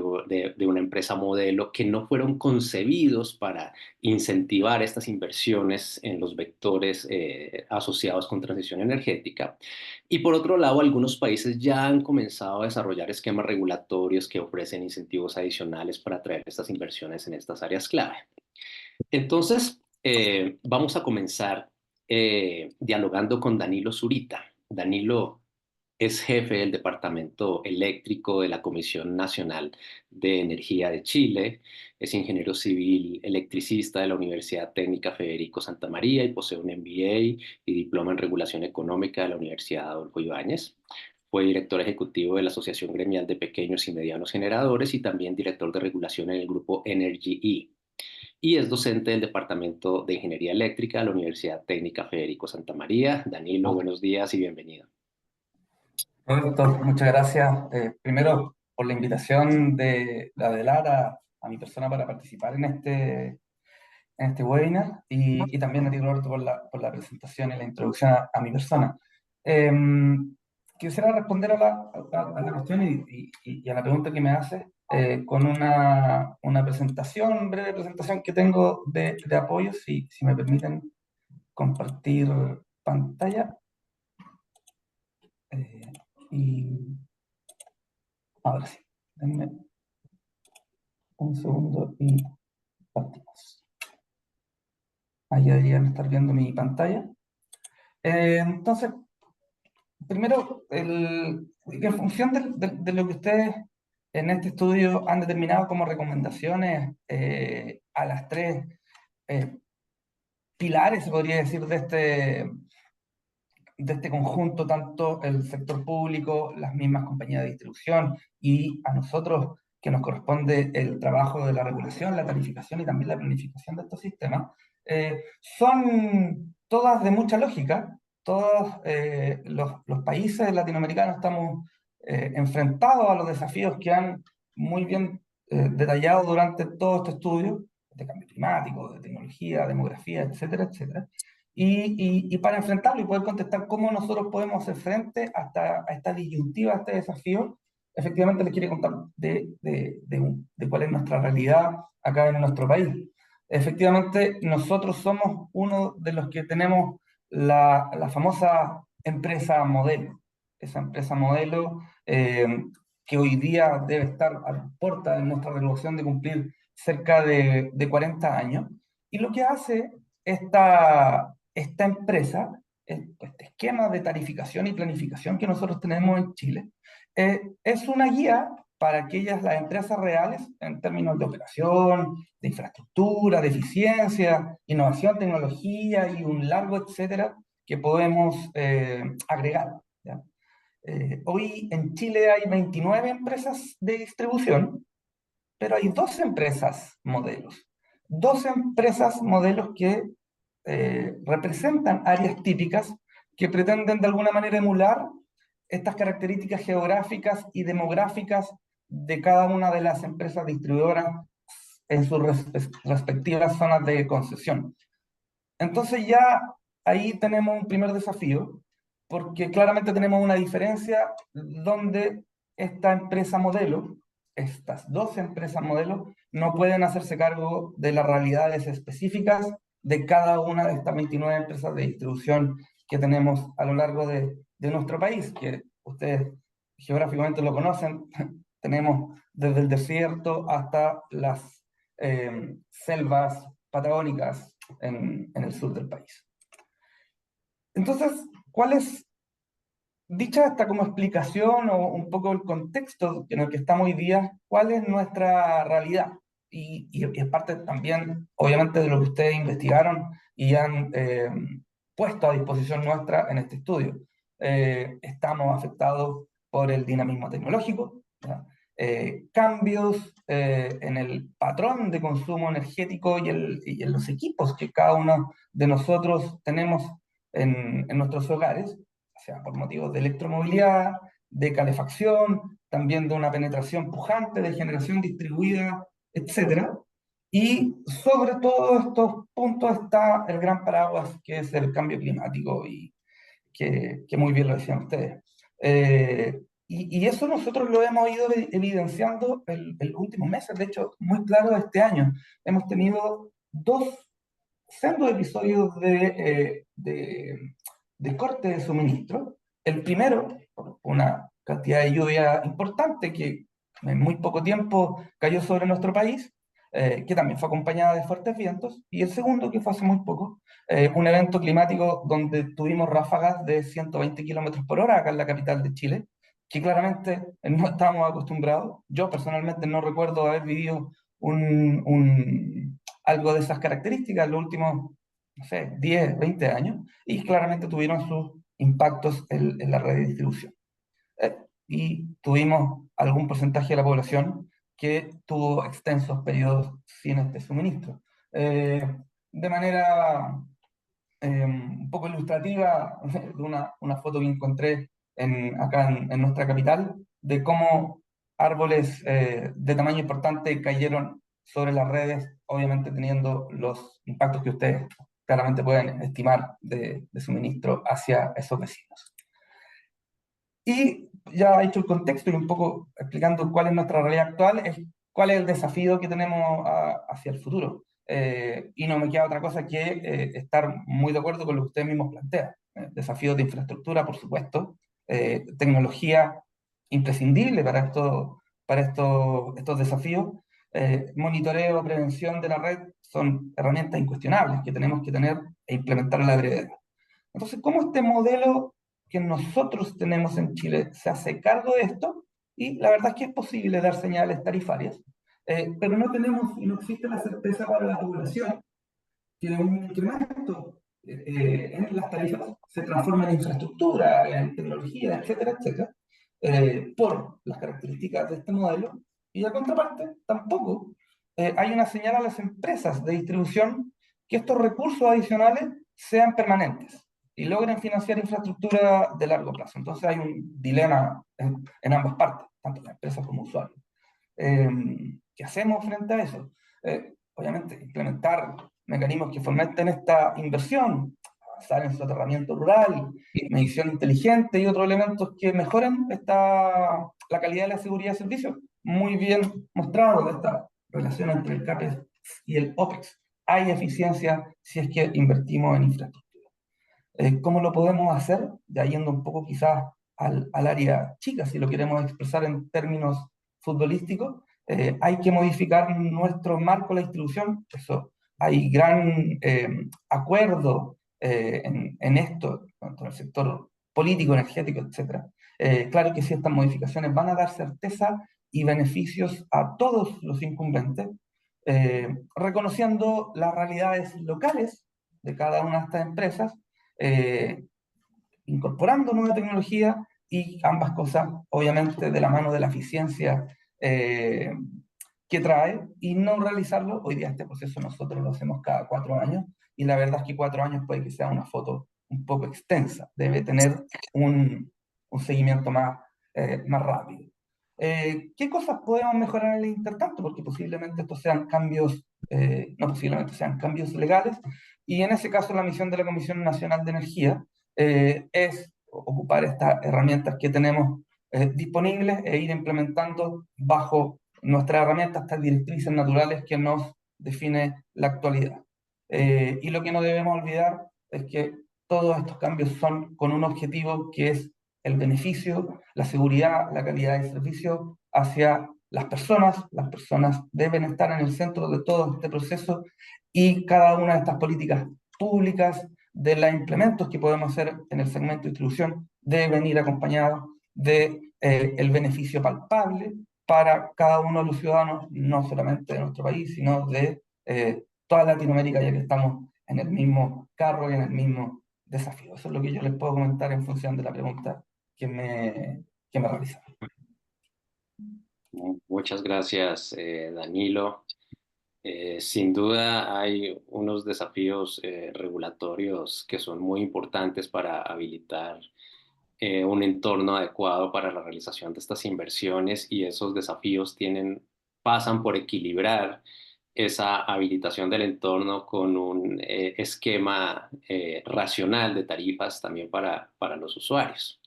Speaker 4: una empresa modelo que no fueron concebidos para incentivar estas inversiones en los vectores asociados con transición energética. Y por otro lado, algunos países ya han comenzado a desarrollar esquemas regulatorios que ofrecen incentivos adicionales para atraer estas inversiones en estas áreas clave. Entonces, vamos a comenzar dialogando con Danilo Zurita. Danilo es jefe del Departamento Eléctrico de la Comisión Nacional de Energía de Chile, es ingeniero civil electricista de la Universidad Técnica Federico Santa María y posee un MBA y diploma en Regulación Económica de la Universidad Adolfo Ibáñez. Fue director ejecutivo de la Asociación Gremial de Pequeños y Medianos Generadores y también director de regulación en el grupo Energy E. Y es docente del Departamento de Ingeniería Eléctrica de la Universidad Técnica Federico Santa María. Danilo, buenos días y bienvenido.
Speaker 5: Roberto, muchas gracias. Primero, por la invitación de la ADELAT a mi persona para participar en este webinar y también a ti, Roberto, por la presentación y la introducción a mi persona. Quisiera responder a la cuestión y a la pregunta que me haces con una breve presentación que tengo de apoyo, si me permiten compartir pantalla. Y ahora sí, denme un segundo y partimos. Ahí deberían estar viendo mi pantalla. Entonces, primero, en función de lo que ustedes en este estudio han determinado como recomendaciones a las tres pilares, se podría decir, de este conjunto, tanto el sector público, las mismas compañías de distribución y a nosotros que nos corresponde el trabajo de la regulación, la tarificación y también la planificación de estos sistemas, son todas de mucha lógica. Todos los países latinoamericanos estamos enfrentados a los desafíos que han muy bien detallado durante todo este estudio, de cambio climático, de tecnología, demografía, etcétera, etcétera. Y para enfrentarlo y poder contestar cómo nosotros podemos hacer frente a esta disyuntiva, a este desafío, efectivamente les quiero contar de cuál es nuestra realidad acá en nuestro país. Efectivamente, nosotros somos uno de los que tenemos la famosa empresa modelo. Esa empresa modelo que hoy día debe estar a la puerta de nuestra regulación de cumplir cerca de 40 años. Y lo que hace esta empresa, este esquema de tarificación y planificación que nosotros tenemos en Chile, es una guía para aquellas las empresas reales en términos de operación, de infraestructura, de eficiencia, innovación, tecnología y un largo etcétera que podemos agregar, ¿ya? Hoy en Chile hay 29 empresas de distribución, pero hay 12 empresas modelos. 12 empresas modelos que representan áreas típicas que pretenden de alguna manera emular estas características geográficas y demográficas de cada una de las empresas distribuidoras en sus respectivas zonas de concesión. Entonces ya ahí tenemos un primer desafío, porque claramente tenemos una diferencia donde esta empresa modelo, estas 12 empresas modelo, no pueden hacerse cargo de las realidades específicas de cada una de estas 29 empresas de distribución que tenemos a lo largo de nuestro país, que ustedes geográficamente lo conocen. Tenemos desde el desierto hasta las selvas patagónicas en el sur del país. Entonces, ¿cuál es, dicha esta como explicación o un poco el contexto en el que estamos hoy día, cuál es nuestra realidad? Y es parte también, obviamente, de lo que ustedes investigaron y han puesto a disposición nuestra en este estudio. Estamos afectados por el dinamismo tecnológico, cambios en el patrón de consumo energético y en los equipos que cada uno de nosotros tenemos en nuestros hogares, sea por motivos de electromovilidad, de calefacción, también de una penetración pujante, de generación distribuida, etcétera. Y sobre todos estos puntos está el gran paraguas que es el cambio climático y que muy bien lo decían ustedes. Y eso nosotros lo hemos ido evidenciando en los últimos meses, de hecho, muy claro este año. Hemos tenido sendos episodios de corte de suministro. El primero, por una cantidad de lluvia importante que en muy poco tiempo cayó sobre nuestro país, que también fue acompañada de fuertes vientos. Y el segundo, que fue hace muy poco, un evento climático donde tuvimos ráfagas de 120 kilómetros por hora acá en la capital de Chile, que claramente no estábamos acostumbrados. Yo personalmente no recuerdo haber vivido algo de esas características en los últimos, no sé, 10, 20 años, y claramente tuvieron sus impactos en la red de distribución. Y tuvimos algún porcentaje de la población que tuvo extensos periodos sin este suministro. De manera un poco ilustrativa, de una foto que encontré acá en nuestra capital, de cómo árboles de tamaño importante cayeron sobre las redes, obviamente teniendo los impactos que ustedes claramente pueden estimar de suministro hacia esos vecinos. Y ya he hecho el contexto y un poco explicando cuál es nuestra realidad actual, cuál es el desafío que tenemos hacia el futuro. Y no me queda otra cosa que estar muy de acuerdo con lo que ustedes mismos plantean. Desafíos de infraestructura, por supuesto, tecnología imprescindible para estos desafíos, monitoreo, prevención de la red son herramientas incuestionables que tenemos que tener e implementar a la brevedad. Entonces, ¿cómo este modelo que nosotros tenemos en Chile se hace cargo de esto? Y la verdad es que es posible dar señales tarifarias, pero no tenemos y no existe la certeza para la población que un incremento en las tarifas se transforma en infraestructura, en tecnología, etcétera, etcétera, por las características de este modelo. Y a contraparte, tampoco hay una señal a las empresas de distribución que estos recursos adicionales sean permanentes y logren financiar infraestructura de largo plazo. Entonces hay un dilema en ambas partes, tanto las empresas como usuarios. ¿Qué hacemos frente a eso? Obviamente, implementar mecanismos que fomenten esta inversión, avanzar en soterramiento rural, medición inteligente y otros elementos que mejoren la calidad de la seguridad de servicios. Muy bien mostrado esta relación entre el CAPEX y el OPEX. Hay eficiencia si es que invertimos en infraestructura. ¿Cómo lo podemos hacer? Ya yendo un poco quizás al área chica, si lo queremos expresar en términos futbolísticos, hay que modificar nuestro marco de la distribución. Eso, hay gran acuerdo en esto, tanto en el sector político, energético, etc. Claro que si estas modificaciones van a dar certeza y beneficios a todos los incumbentes, reconociendo las realidades locales de cada una de estas empresas, incorporando nueva tecnología y ambas cosas, obviamente, de la mano de la eficiencia que trae y no realizarlo. Hoy día este proceso nosotros lo hacemos cada 4 años y la verdad es que 4 años puede que sea una foto un poco extensa, debe tener un seguimiento más rápido. ¿Qué cosas podemos mejorar en el intertanto? Porque posiblemente estos sean cambios, no posiblemente sean cambios legales, y en ese caso la misión de la Comisión Nacional de Energía es ocupar estas herramientas que tenemos disponibles e ir implementando bajo nuestras herramientas estas directrices naturales que nos define la actualidad. Y lo que no debemos olvidar es que todos estos cambios son con un objetivo que es el beneficio, la seguridad, la calidad de servicio hacia las personas. Las personas deben estar en el centro de todo este proceso y cada una de estas políticas públicas, de los implementos que podemos hacer en el segmento de distribución, deben ir acompañados de el beneficio palpable para cada uno de los ciudadanos, no solamente de nuestro país, sino de toda Latinoamérica, ya que estamos en el mismo carro y en el mismo desafío. Eso es lo que yo les puedo comentar en función de la pregunta que me realizaron.
Speaker 4: Muchas gracias, Danilo. Sin duda hay unos desafíos regulatorios que son muy importantes para habilitar un entorno adecuado para la realización de estas inversiones, y esos desafíos pasan por equilibrar esa habilitación del entorno con un esquema racional de tarifas también para los usuarios.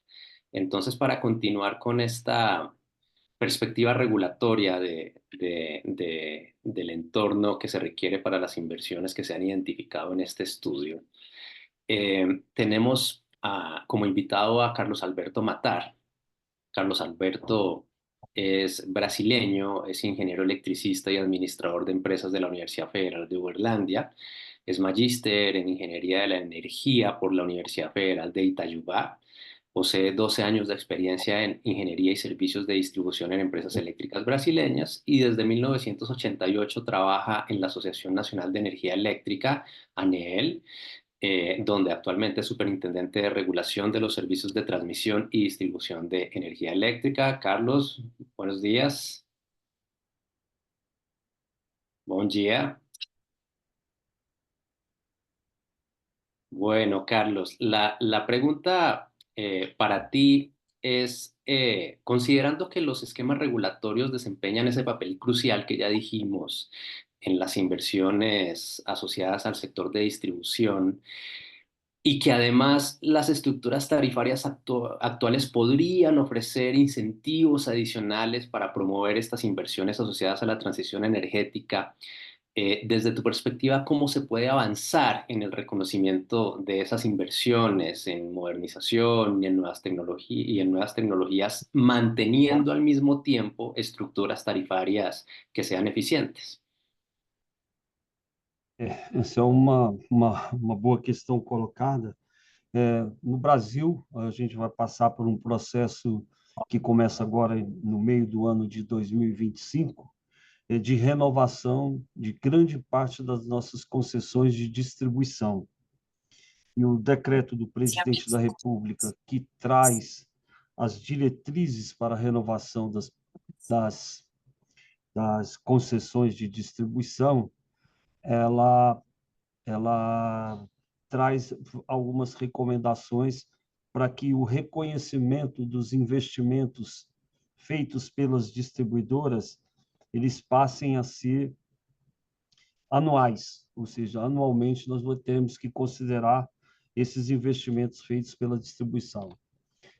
Speaker 4: Entonces, para continuar con esta perspectiva regulatoria del entorno que se requiere para las inversiones que se han identificado en este estudio, tenemos como invitado a Carlos Alberto Matar. Carlos Alberto es brasileño, es ingeniero electricista y administrador de empresas de la Universidad Federal de Uberlândia. Es magíster en Ingeniería de la Energía por la Universidad Federal de Itajubá. Posee 12 años de experiencia en ingeniería y servicios de distribución en empresas eléctricas brasileñas, y desde 1988 trabaja en la Asociación Nacional de Energía Eléctrica, ANEEL, donde actualmente es superintendente de regulación de los servicios de transmisión y distribución de energía eléctrica. Carlos, buenos días. Buen día. Bueno, Carlos, la pregunta para ti es, considerando que los esquemas regulatorios desempeñan ese papel crucial que ya dijimos en las inversiones asociadas al sector de distribución, y que además las estructuras tarifarias actuales podrían ofrecer incentivos adicionales para promover estas inversiones asociadas a la transición energética, desde tu perspectiva, ¿cómo se puede avanzar en el reconocimiento de esas inversiones en modernización y en nuevas tecnologías, manteniendo al mismo tiempo estructuras tarifarias que sean eficientes?
Speaker 6: Essa é uma boa questão colocada. No Brasil, a gente vai passar por um processo que começa agora no meio do ano de 2025, de renovação de grande parte das nossas concessões de distribuição. E o decreto do presidente da República, que traz as diretrizes para a renovação das concessões de distribuição, ela traz algumas recomendações para que o reconhecimento dos investimentos feitos pelas distribuidoras, eles passem a ser anuais, ou seja, anualmente nós temos que considerar esses investimentos feitos pela distribuição.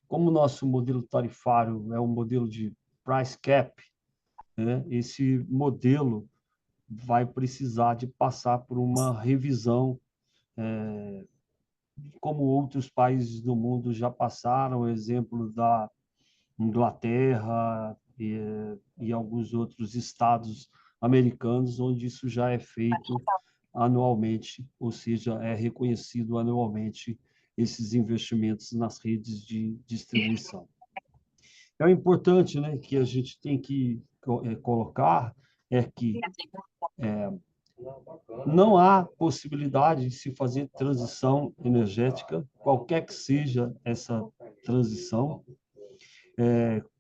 Speaker 6: Como o nosso modelo tarifário é um modelo de price cap, né, esse modelo vai precisar de passar por uma revisão, como outros países do mundo já passaram, exemplo da Inglaterra e alguns outros estados americanos, onde isso já é feito anualmente, ou seja, é reconhecido anualmente esses investimentos nas redes de distribuição. É importante, né, que a gente tem que colocar é que não há possibilidade de se fazer transição energética, qualquer que seja essa transição,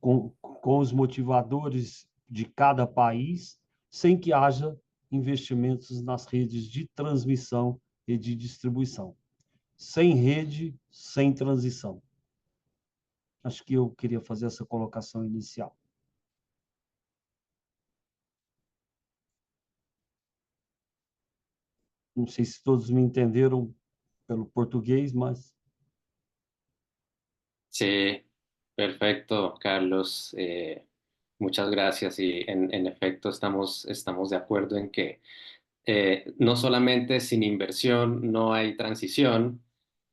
Speaker 6: com os motivadores de cada país, sem que haja investimentos nas redes de transmissão e de distribuição. Sem rede, sem transição. Acho que eu queria fazer essa colocação inicial. Não sei se todos me entenderam pelo português, mas...
Speaker 4: Sí, perfecto, Carlos. Muchas gracias. Y en efecto estamos de acuerdo en que no solamente sin inversión no hay transición,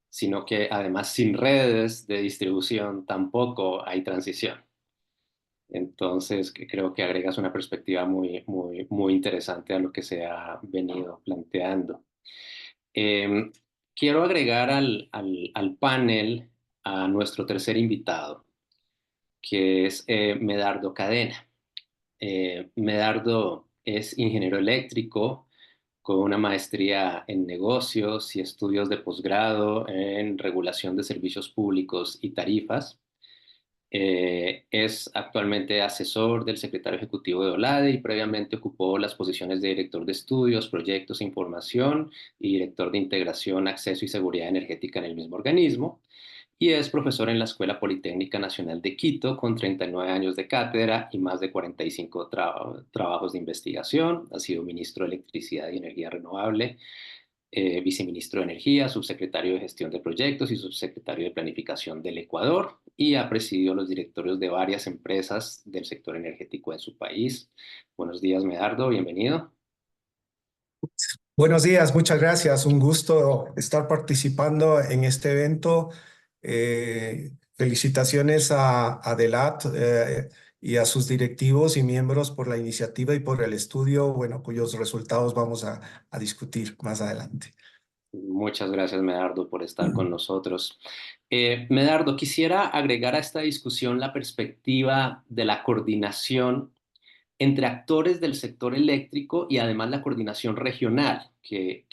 Speaker 4: sino que además sin redes de distribución tampoco hay transición. Entonces, creo que agregas una perspectiva muy interesante a lo que se ha venido planteando. Quiero agregar al panel a nuestro tercer invitado, que es Medardo Cadena. Medardo es ingeniero eléctrico con una maestría en negocios y estudios de posgrado en regulación de servicios públicos y tarifas. Es actualmente asesor del secretario ejecutivo de OLADE, y previamente ocupó las posiciones de director de estudios, proyectos e información y director de integración, acceso y seguridad energética en el mismo organismo. y es profesor en la Escuela Politécnica Nacional de Quito con 39 años de cátedra y más de 45 trabajos de investigación. Ha sido ministro de Electricidad y Energía Renovable, viceministro de Energía, subsecretario de Gestión de Proyectos y subsecretario de Planificación del Ecuador, y ha presidido los directorios de varias empresas del sector energético en su país. Buenos días, Medardo, bienvenido.
Speaker 7: Buenos días, muchas gracias. Un gusto estar participando en este evento. Felicitaciones a Adelat y a sus directivos y miembros por la iniciativa y por el estudio, bueno, cuyos resultados vamos a discutir más adelante.
Speaker 4: Muchas gracias, Medardo, por estar con nosotros. Medardo, quisiera agregar a esta discusión la perspectiva de la coordinación entre actores del sector eléctrico y además la coordinación regional, que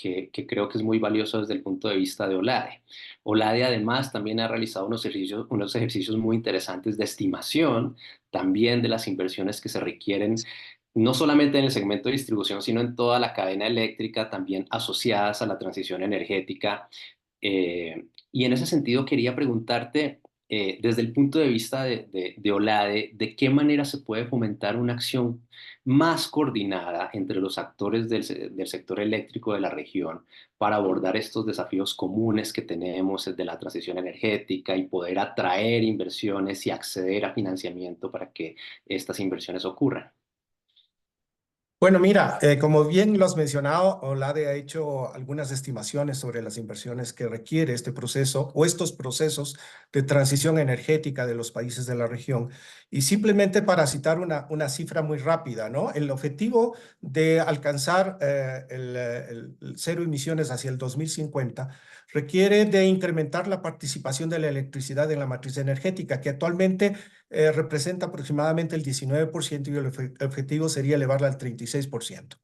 Speaker 4: creo que es muy valioso desde el punto de vista de OLADE. OLADE además también ha realizado unos ejercicios muy interesantes de estimación, también de las inversiones que se requieren, no solamente en el segmento de distribución, sino en toda la cadena eléctrica, también asociadas a la transición energética. Y en ese sentido quería preguntarte, desde el punto de vista de OLADE, ¿de qué manera se puede fomentar una acción más coordinada entre los actores del sector eléctrico de la región para abordar estos desafíos comunes que tenemos de la transición energética y poder atraer inversiones y acceder a financiamiento para que estas inversiones ocurran?
Speaker 7: Bueno, mira, como bien lo has mencionado, OLADE ha hecho algunas estimaciones sobre las inversiones que requiere este proceso o estos procesos de transición energética de los países de la región. Y simplemente para citar una cifra muy rápida, ¿no? El objetivo de alcanzar el cero emisiones hacia el 2050 requiere de incrementar la participación de la electricidad en la matriz energética, que actualmente representa aproximadamente el 19% y el objetivo sería elevarla al 36%.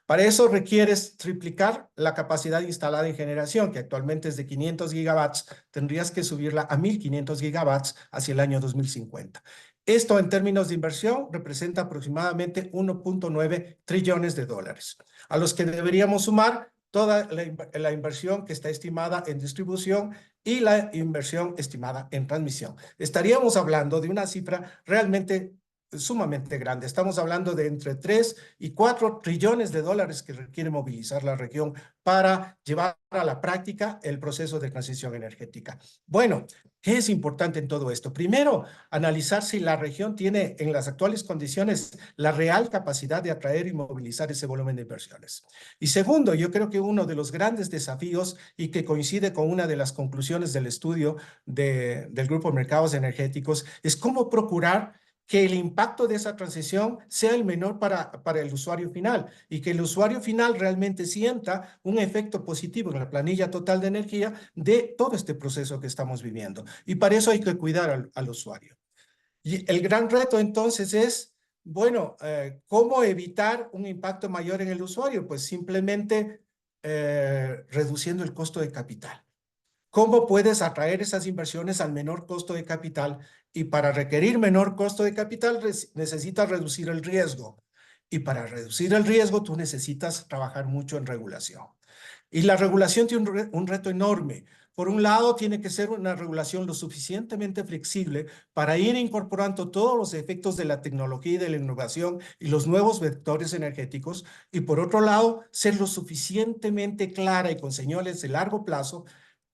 Speaker 7: Para eso requieres triplicar la capacidad instalada en generación, que actualmente es de 500 gigawatts, tendrías que subirla a 1500 gigawatts hacia el año 2050. Esto en términos de inversión representa aproximadamente 1.9 trillones de dólares, a los que deberíamos sumar toda la inversión que está estimada en distribución y la inversión estimada en transmisión. Estaríamos hablando de una cifra realmente sumamente grande. Estamos hablando de entre 3 y 4 trillones de dólares que requiere movilizar la región para llevar a la práctica el proceso de transición energética. Bueno, ¿qué es importante en todo esto? Primero, analizar si la región tiene en las actuales condiciones la real capacidad de atraer y movilizar ese volumen de inversiones. Y segundo, yo creo que uno de los grandes desafíos y que coincide con una de las conclusiones del estudio del Grupo Mercados Energéticos es cómo procurar que el impacto de esa transición sea el menor para el usuario final y que el usuario final realmente sienta un efecto positivo en la planilla total de energía de todo este proceso que estamos viviendo. Y para eso hay que cuidar al usuario. Y el gran reto entonces es, bueno, ¿cómo evitar un impacto mayor en el usuario? Pues simplemente reduciendo el costo de capital. ¿Cómo puedes atraer esas inversiones al menor costo de capital? Y para requerir menor costo de capital necesitas reducir el riesgo. Y para reducir el riesgo tú necesitas trabajar mucho en regulación. Y la regulación tiene un reto enorme. Por un lado, tiene que ser una regulación lo suficientemente flexible para ir incorporando todos los efectos de la tecnología y de la innovación y los nuevos vectores energéticos. Y por otro lado, ser lo suficientemente clara y con señales de largo plazo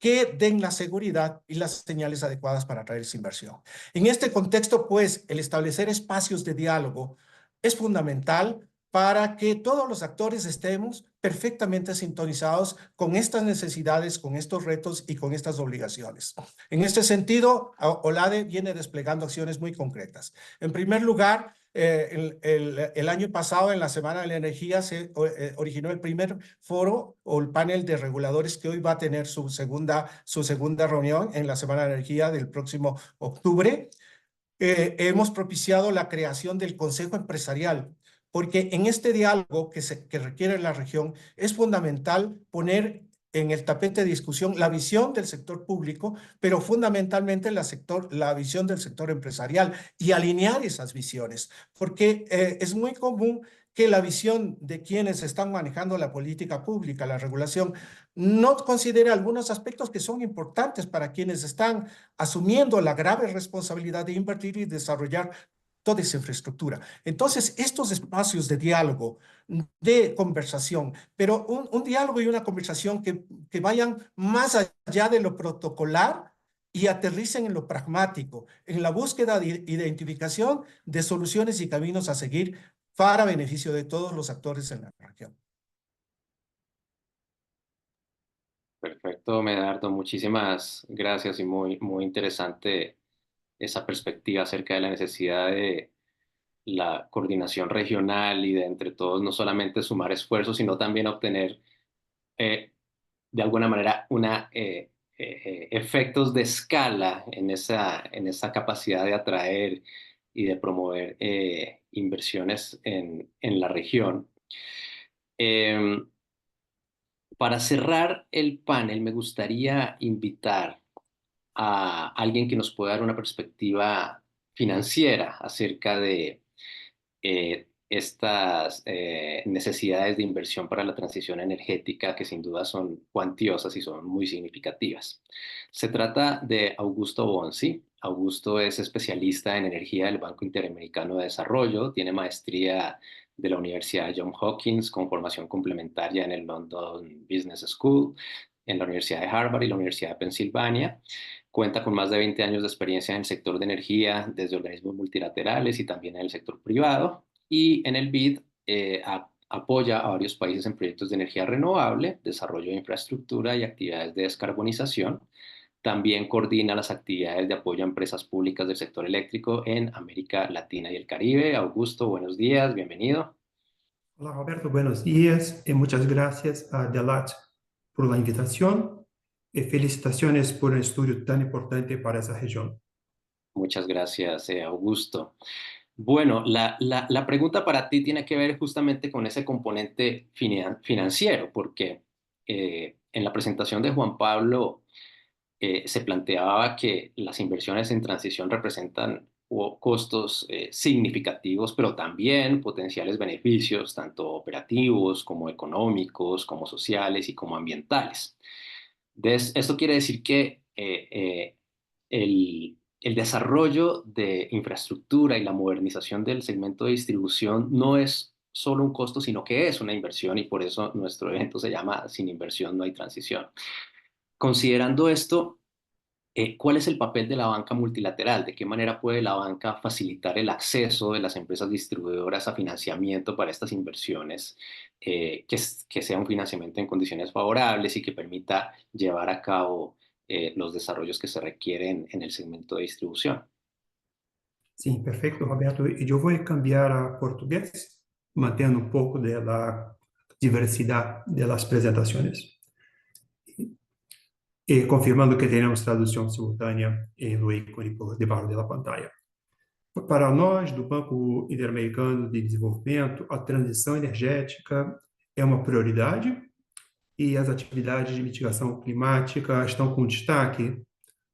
Speaker 7: que den la seguridad y las señales adecuadas para atraer esa inversión. En este contexto, pues, el establecer espacios de diálogo es fundamental para que todos los actores estemos perfectamente sintonizados con estas necesidades, con estos retos y con estas obligaciones. En este sentido, OLADE viene desplegando acciones muy concretas. En primer lugar, el año pasado, en la Semana de la Energía, se originó el primer foro o el panel de reguladores que hoy va a tener su segunda reunión en la Semana de la Energía del próximo octubre. Hemos propiciado la creación del Consejo Empresarial, porque en este diálogo que requiere la región es fundamental poner en el tapete de discusión la visión del sector público, pero fundamentalmente la visión del sector empresarial y alinear esas visiones, porque es muy común que la visión de quienes están manejando la política pública, la regulación, no considera algunos aspectos que son importantes para quienes están asumiendo la grave responsabilidad de invertir y desarrollar toda esa infraestructura. Entonces, estos espacios de diálogo, de conversación, pero un diálogo y una conversación que vayan más allá de lo protocolar y aterricen en lo pragmático, en la búsqueda de identificación de soluciones y caminos a seguir para beneficio de todos los actores en la región.
Speaker 4: Perfecto, Medardo. Muchísimas gracias y muy interesante esa perspectiva acerca de la necesidad de la coordinación regional y de entre todos no solamente sumar esfuerzos, sino también obtener de alguna manera efectos de escala en esa capacidad de atraer y de promover inversiones en la región. Para cerrar el panel, me gustaría invitar a alguien que nos pueda dar una perspectiva financiera acerca de estas necesidades de inversión para la transición energética, que sin duda son cuantiosas y son muy significativas. Se trata de Augusto Bonzi. Augusto es especialista en energía del Banco Interamericano de Desarrollo, tiene maestría de la Universidad Johns Hopkins con formación complementaria en el London Business School, en la Universidad de Harvard y la Universidad de Pensilvania. Cuenta con más de 20 años de experiencia en el sector de energía desde organismos multilaterales y también en el sector privado. Y en el BID apoya a varios países en proyectos de energía renovable, desarrollo de infraestructura y actividades de descarbonización. También coordina las actividades de apoyo a empresas públicas del sector eléctrico en América Latina y el Caribe. Augusto, buenos días, bienvenido.
Speaker 8: Hola Roberto, buenos días y muchas gracias a Delat por la invitación y felicitaciones por un estudio tan importante para esa región.
Speaker 4: Muchas gracias, Augusto. Bueno, la pregunta para ti tiene que ver justamente con ese componente financiero, porque en la presentación de Juan Pablo se planteaba que las inversiones en transición representan costos significativos, pero también potenciales beneficios, tanto operativos como económicos, como sociales y como ambientales. Esto quiere decir que el desarrollo de infraestructura y la modernización del segmento de distribución no es solo un costo, sino que es una inversión, y por eso nuestro evento se llama Sin inversión no hay transición. Considerando esto, ¿cuál es el papel de la banca multilateral? ¿De qué manera puede la banca facilitar el acceso de las empresas distribuidoras a financiamiento para estas inversiones, que sea un financiamiento en condiciones favorables y que permita llevar a cabo los desarrollos que se requieren en el segmento de distribución?
Speaker 8: Sim, perfeito, Roberto. E eu vou cambiar a português, mantendo um pouco da diversidade das apresentações. E confirmando que teremos tradução simultânea no ícone por debaixo da pantalla. Para nós, do Banco Interamericano de Desenvolvimento, a transição energética é uma prioridade e as atividades de mitigação climática estão com destaque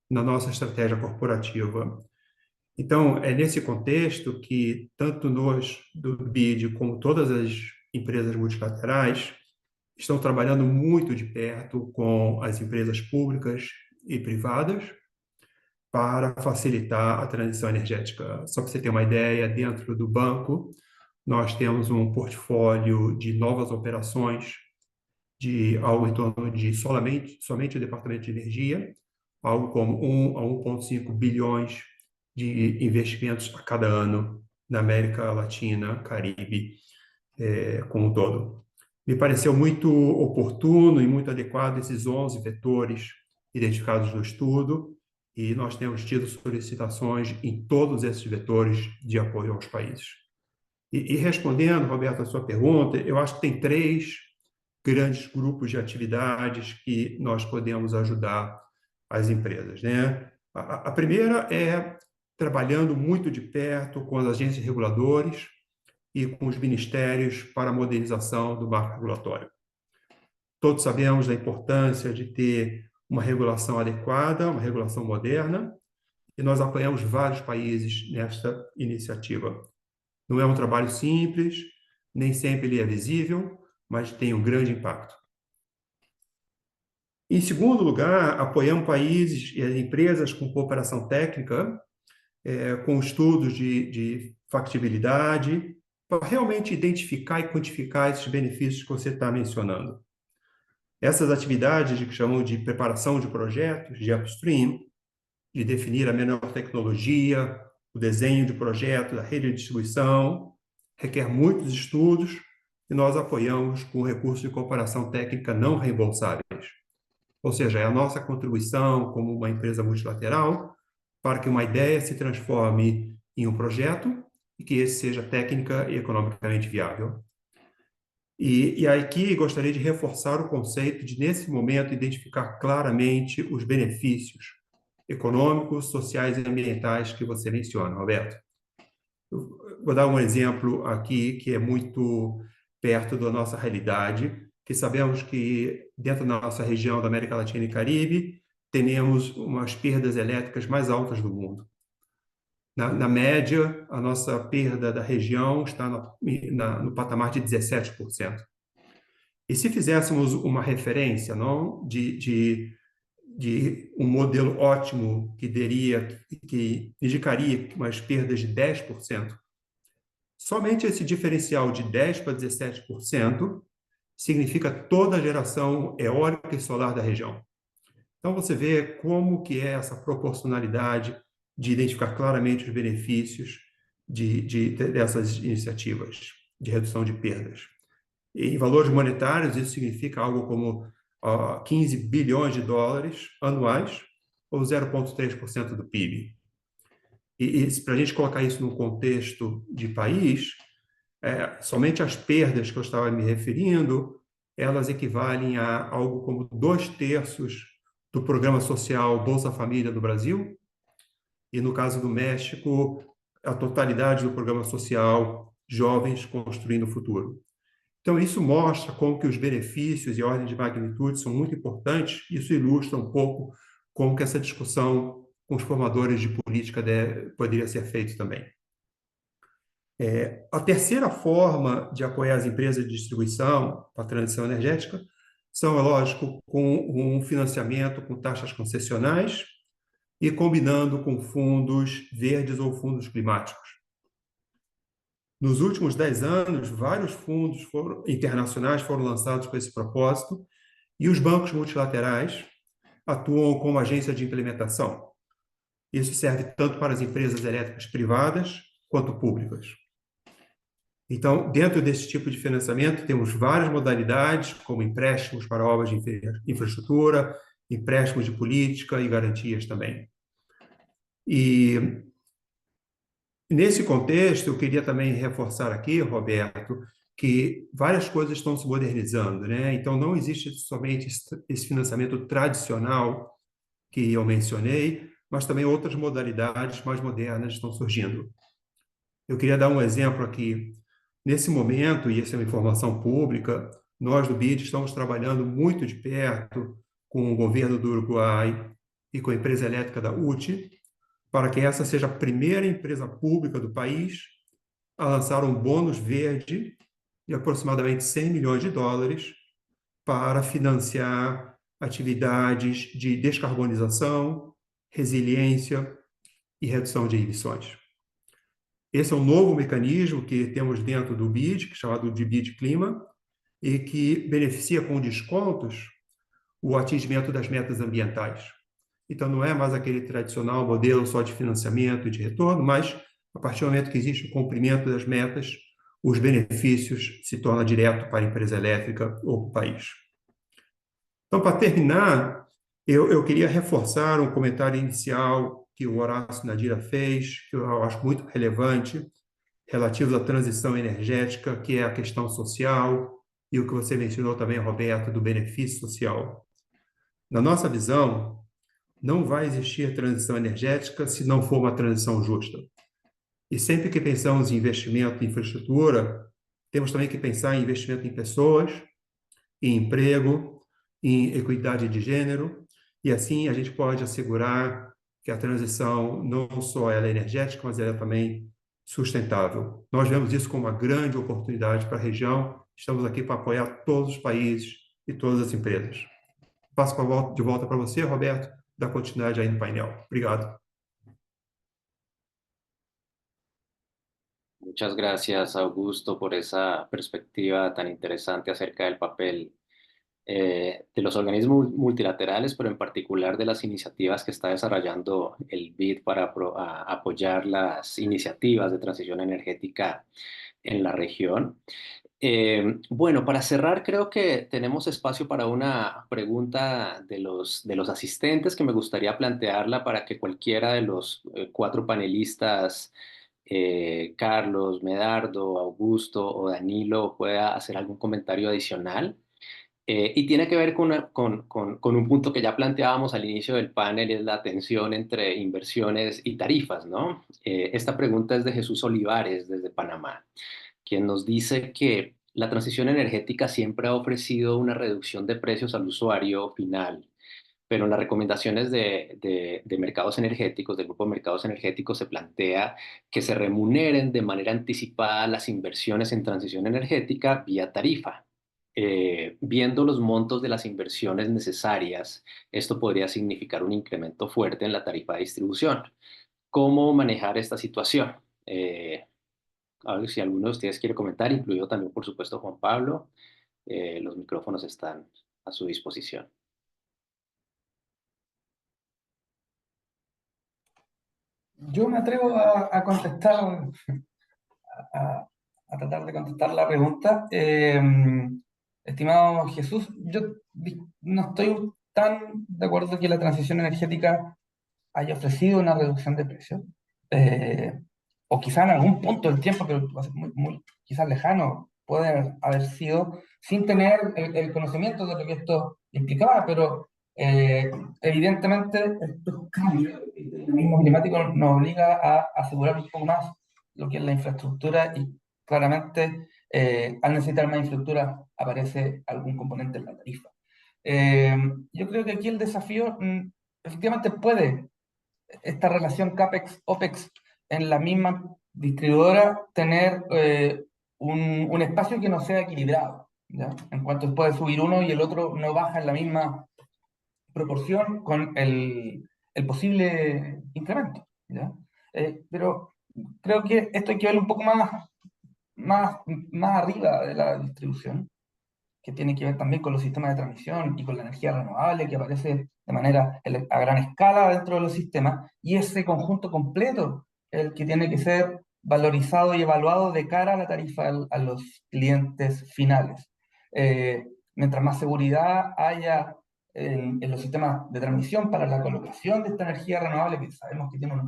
Speaker 8: na nossa estratégia corporativa. Então, é nesse contexto que tanto nós do BID como todas as empresas multilaterais estão trabalhando muito de perto com as empresas públicas e privadas para facilitar a transição energética. Só para você ter uma ideia, dentro do banco, nós temos um portfólio de novas operações de algo em torno de somente o Departamento de Energia, algo como 1 a 1,5 bilhões de investimentos a cada ano na América Latina, Caribe, como um todo. Me pareceu muito oportuno e muito adequado esses 11 vetores identificados no estudo, e nós temos tido solicitações em todos esses vetores de apoio aos países. E respondendo, Roberto, a sua pergunta, eu acho que tem 3 grandes grupos de atividades que nós podemos ajudar as empresas, né? A primeira é trabalhando muito de perto com as agências reguladoras e com os ministérios para a modernização do marco regulatório. Todos sabemos da importância de ter uma regulação adequada, uma regulação moderna, e nós apoiamos vários países nesta iniciativa. Não é um trabalho simples, Nem sempre ele é visível, mas tem um grande impacto. Em segundo lugar, apoiamos países e as empresas com cooperação técnica, com estudos de factibilidade, para realmente identificar e quantificar esses benefícios que você está mencionando. Essas atividades que chamam de preparação de projetos, de upstream, de definir a melhor tecnologia, o desenho de projeto, da rede de distribuição, requer muitos estudos e nós apoiamos com recursos de cooperação técnica não reembolsáveis. Ou seja, é a nossa contribuição como uma empresa multilateral para que uma ideia se transforme em um projeto e que esse seja técnica e economicamente viável. E aqui gostaria de reforçar o conceito de, nesse momento, identificar claramente os benefícios econômicos, sociais e ambientais que você menciona, Roberto. Eu vou dar um exemplo aqui que é muito perto da nossa realidade, que sabemos que dentro da nossa região da América Latina e Caribe, temos umas perdas elétricas mais altas do mundo. Na média, a nossa perda da região está no patamar de 17%. E se fizéssemos uma referência, não, de um modelo ótimo que indicaria umas perdas de 10%, somente esse diferencial de 10% para 17% significa toda a geração eólica e solar da região. Então, você vê como que é essa proporcionalidade de identificar claramente os benefícios dessas iniciativas de redução de perdas. E, em valores monetários, isso significa algo como 15 bilhões de dólares anuais, ou 0,3% do PIB. E para a gente colocar isso num contexto de país, somente as perdas que eu estava me referindo, elas equivalem a algo como 2/3 do programa social Bolsa Família do Brasil, e no caso do México, a totalidade do programa social Jovens Construindo o Futuro. Então, isso mostra como que os benefícios e a ordem de magnitude são muito importantes. Isso ilustra um pouco como que essa discussão com os formadores de política poderia ser feita também. A terceira forma de apoiar as empresas de distribuição para a transição energética são, é lógico, com um financiamento com taxas concessionais e combinando com fundos verdes ou fundos climáticos. Nos últimos 10 anos, vários fundos internacionais foram lançados com esse propósito e os bancos multilaterais atuam como agência de implementação. Isso serve tanto para as empresas elétricas privadas quanto públicas. Então, dentro desse tipo de financiamento, temos várias modalidades, como empréstimos para obras de infraestrutura, empréstimos de política e garantias também. E nesse contexto, eu queria também reforçar aqui, Roberto, que várias coisas estão se modernizando, né? Então, não existe somente esse financiamento tradicional que eu mencionei, mas também outras modalidades mais modernas estão surgindo. Eu queria dar um exemplo aqui. Nesse momento, e essa é uma informação pública, nós do BID estamos trabalhando muito de perto com o governo do Uruguai e com a empresa elétrica da UTI, para que essa seja a primeira empresa pública do país a lançar um bônus verde de aproximadamente 100 milhões de dólares para financiar atividades de descarbonização, resiliência e redução de emissões. Esse é um novo mecanismo que temos dentro do BID, que é chamado de BID Clima, e que beneficia com descontos o atingimento das metas ambientais. Então, não é mais aquele tradicional modelo só de financiamento e de retorno, mas, a partir do momento que existe o cumprimento das metas, os benefícios se tornam direto para a empresa elétrica ou para o país. Então, para terminar, eu queria reforçar um comentário inicial que o Horácio Nadira fez, que eu acho muito relevante, relativo à transição energética, que é a questão social, e o que você mencionou também, Roberto, do benefício social. Na nossa visão, não vai existir transição energética se não for uma transição justa. E sempre que pensamos em investimento em infraestrutura, temos também que pensar em investimento em pessoas, em emprego, em equidade de gênero, e assim a gente pode assegurar que a transição não só ela é energética, mas ela também sustentável. Nós vemos isso como uma grande oportunidade para a região. Estamos aqui para apoiar todos os países e todas as empresas. Passo de volta para você, Roberto, dar continuidade aí no painel. Obrigado.
Speaker 4: Muchas gracias, Augusto, por esa perspectiva tan interesante acerca del papel de los organismos multilaterales, pero en particular de las iniciativas que está desarrollando el BID para apoyar las iniciativas de transición energética en la región. Bueno, para cerrar, creo que tenemos espacio para una pregunta de los asistentes que me gustaría plantearla para que cualquiera de los cuatro panelistas, Carlos, Medardo, Augusto o Danilo, pueda hacer algún comentario adicional. Y tiene que ver con un punto que ya planteábamos al inicio del panel, es la tensión entre inversiones y tarifas, ¿no? Esta pregunta es de Jesús Olivares, desde Panamá, quien nos dice que la transición energética siempre ha ofrecido una reducción de precios al usuario final, pero en las recomendaciones de mercados energéticos, del grupo de mercados energéticos, se plantea que se remuneren de manera anticipada las inversiones en transición energética vía tarifa. Viendo los montos de las inversiones necesarias, esto podría significar un incremento fuerte en la tarifa de distribución. ¿Cómo manejar esta situación? A ver si alguno de ustedes quiere comentar, incluido también, por supuesto, Juan Pablo. Los micrófonos están a su disposición.
Speaker 5: Yo me atrevo a contestar, a tratar de contestar la pregunta. Estimado Jesús, yo no estoy tan de acuerdo que la transición energética haya ofrecido una reducción de precios, o quizá en algún punto del tiempo, pero va a ser muy quizás lejano, puede haber sido, sin tener el conocimiento de lo que esto implicaba, pero evidentemente estos cambios, el mismo climático nos obliga a asegurar un poco más lo que es la infraestructura y claramente al necesitar más infraestructura aparece algún componente en la tarifa. Yo creo que aquí el desafío efectivamente puede esta relación CAPEX-OPEX en la misma distribuidora tener un espacio que no sea equilibrado, ¿ya? En cuanto puede subir uno y el otro no baja en la misma proporción con el posible incremento, ¿ya? Pero creo que esto hay que verlo un poco más arriba de la distribución, que tiene que ver también con los sistemas de transmisión y con la energía renovable que aparece de manera a gran escala dentro de los sistemas, y ese conjunto completo el que tiene que ser valorizado y evaluado de cara a la tarifa a los clientes finales. Mientras más seguridad haya en los sistemas de transmisión para la colocación de esta energía renovable, que sabemos que tiene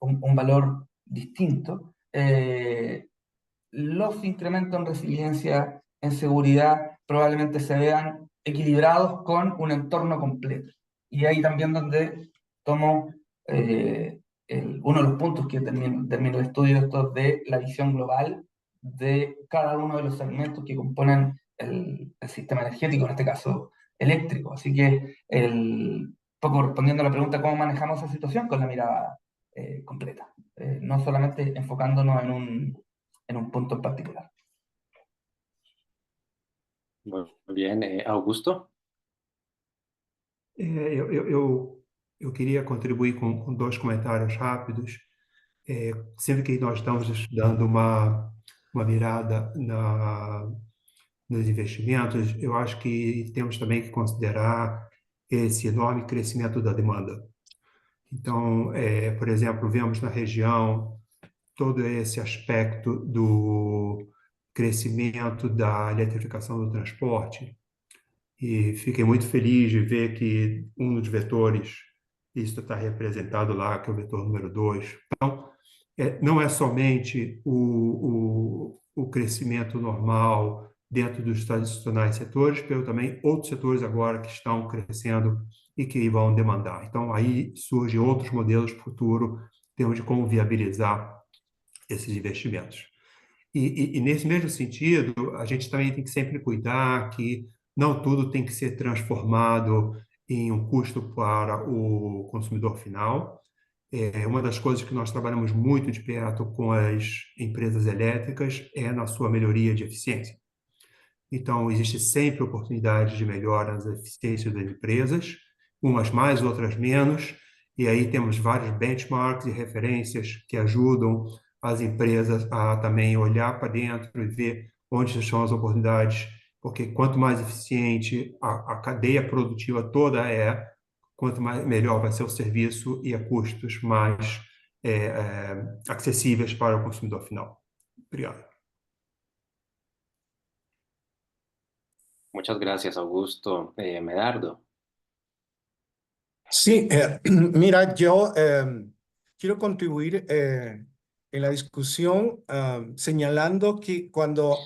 Speaker 5: un valor distinto, los incrementos en resiliencia, en seguridad, probablemente se vean equilibrados con un entorno completo. Y ahí también donde tomo uno de los puntos que termino el estudio esto de la visión global de cada uno de los segmentos que componen el sistema energético, en este caso eléctrico. Así que poco respondiendo a la pregunta cómo manejamos esa situación con la mirada completa, no solamente enfocándonos en un punto en particular.
Speaker 4: Muy bien, Augusto.
Speaker 8: Eu queria contribuir com dois comentários rápidos. Sempre que nós estamos dando uma mirada nos investimentos, eu acho que temos também que considerar esse enorme crescimento da demanda. Então, por exemplo, vemos na região todo esse aspecto do crescimento da eletrificação do transporte, e fiquei muito feliz de ver que um dos vetores, isso está representado lá, que é o vetor número 2. Então, não é somente o crescimento normal dentro dos tradicionais setores, pero também outros setores agora que estão crescendo e que vão demandar. Então, aí surgem outros modelos futuro, temos de como viabilizar esses investimentos. E nesse mesmo sentido, a gente também tem que sempre cuidar que não tudo tem que ser transformado em um custo para o consumidor final. Uma das coisas que nós trabalhamos muito de perto com as empresas elétricas é na sua melhoria de eficiência. Então, existe sempre oportunidade de melhora nas eficiências das empresas, umas mais, outras menos, e aí temos vários benchmarks e referências que ajudam as empresas a também olhar para dentro e ver onde estão as oportunidades, porque quanto mais eficiente a cadeia produtiva toda quanto melhor vai ser o serviço e a custos mais acessíveis para o consumidor final. Obrigado.
Speaker 4: Muchas gracias, Augusto. Medardo.
Speaker 7: Sí, mira, yo quiero contribuir en la discusión señalando que cuando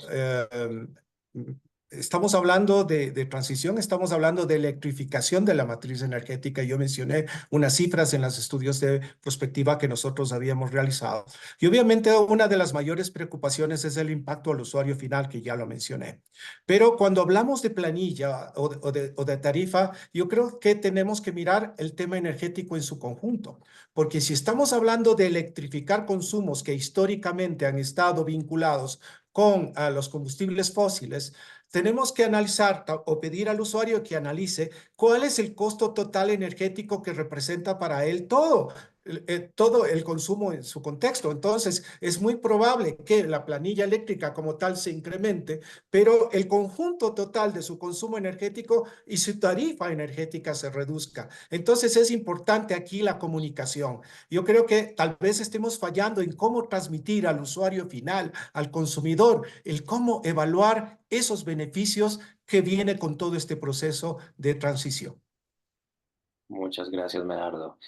Speaker 7: estamos hablando de transición, estamos hablando de electrificación de la matriz energética. Yo mencioné unas cifras en los estudios de prospectiva que nosotros habíamos realizado. Y obviamente una de las mayores preocupaciones es el impacto al usuario final, que ya lo mencioné. Pero cuando hablamos de planilla o de tarifa, yo creo que tenemos que mirar el tema energético en su conjunto, porque si estamos hablando de electrificar consumos que históricamente han estado vinculados con los combustibles fósiles, tenemos que analizar o pedir al usuario que analice cuál es el costo total energético que representa para él todo el consumo en su contexto. Entonces, es muy probable que la planilla eléctrica como tal se incremente, pero el conjunto total de su consumo energético y su tarifa energética se reduzca. Entonces, es importante aquí la comunicación. Yo creo que tal vez estemos fallando en cómo transmitir al usuario final, al consumidor, el cómo evaluar esos beneficios que viene con todo este proceso de transición.
Speaker 4: Muchas gracias, Medardo.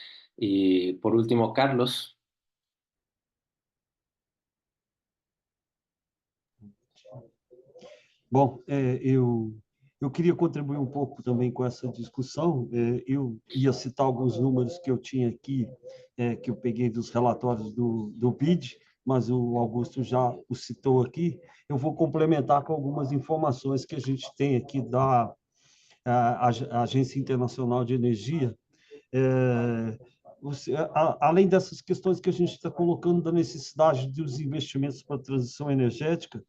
Speaker 4: Y por último, Carlos.
Speaker 6: Bom, eu queria contribuir um pouco também com essa discussão. Eu ia citar alguns números que eu tinha aqui, que eu peguei dos relatórios do BID, mas o Augusto já o citou aqui. Eu vou complementar com algumas informações que a gente tem aqui da Agência Internacional de Energia. Além dessas questões que a gente está colocando da necessidade dos investimentos para a transição energética,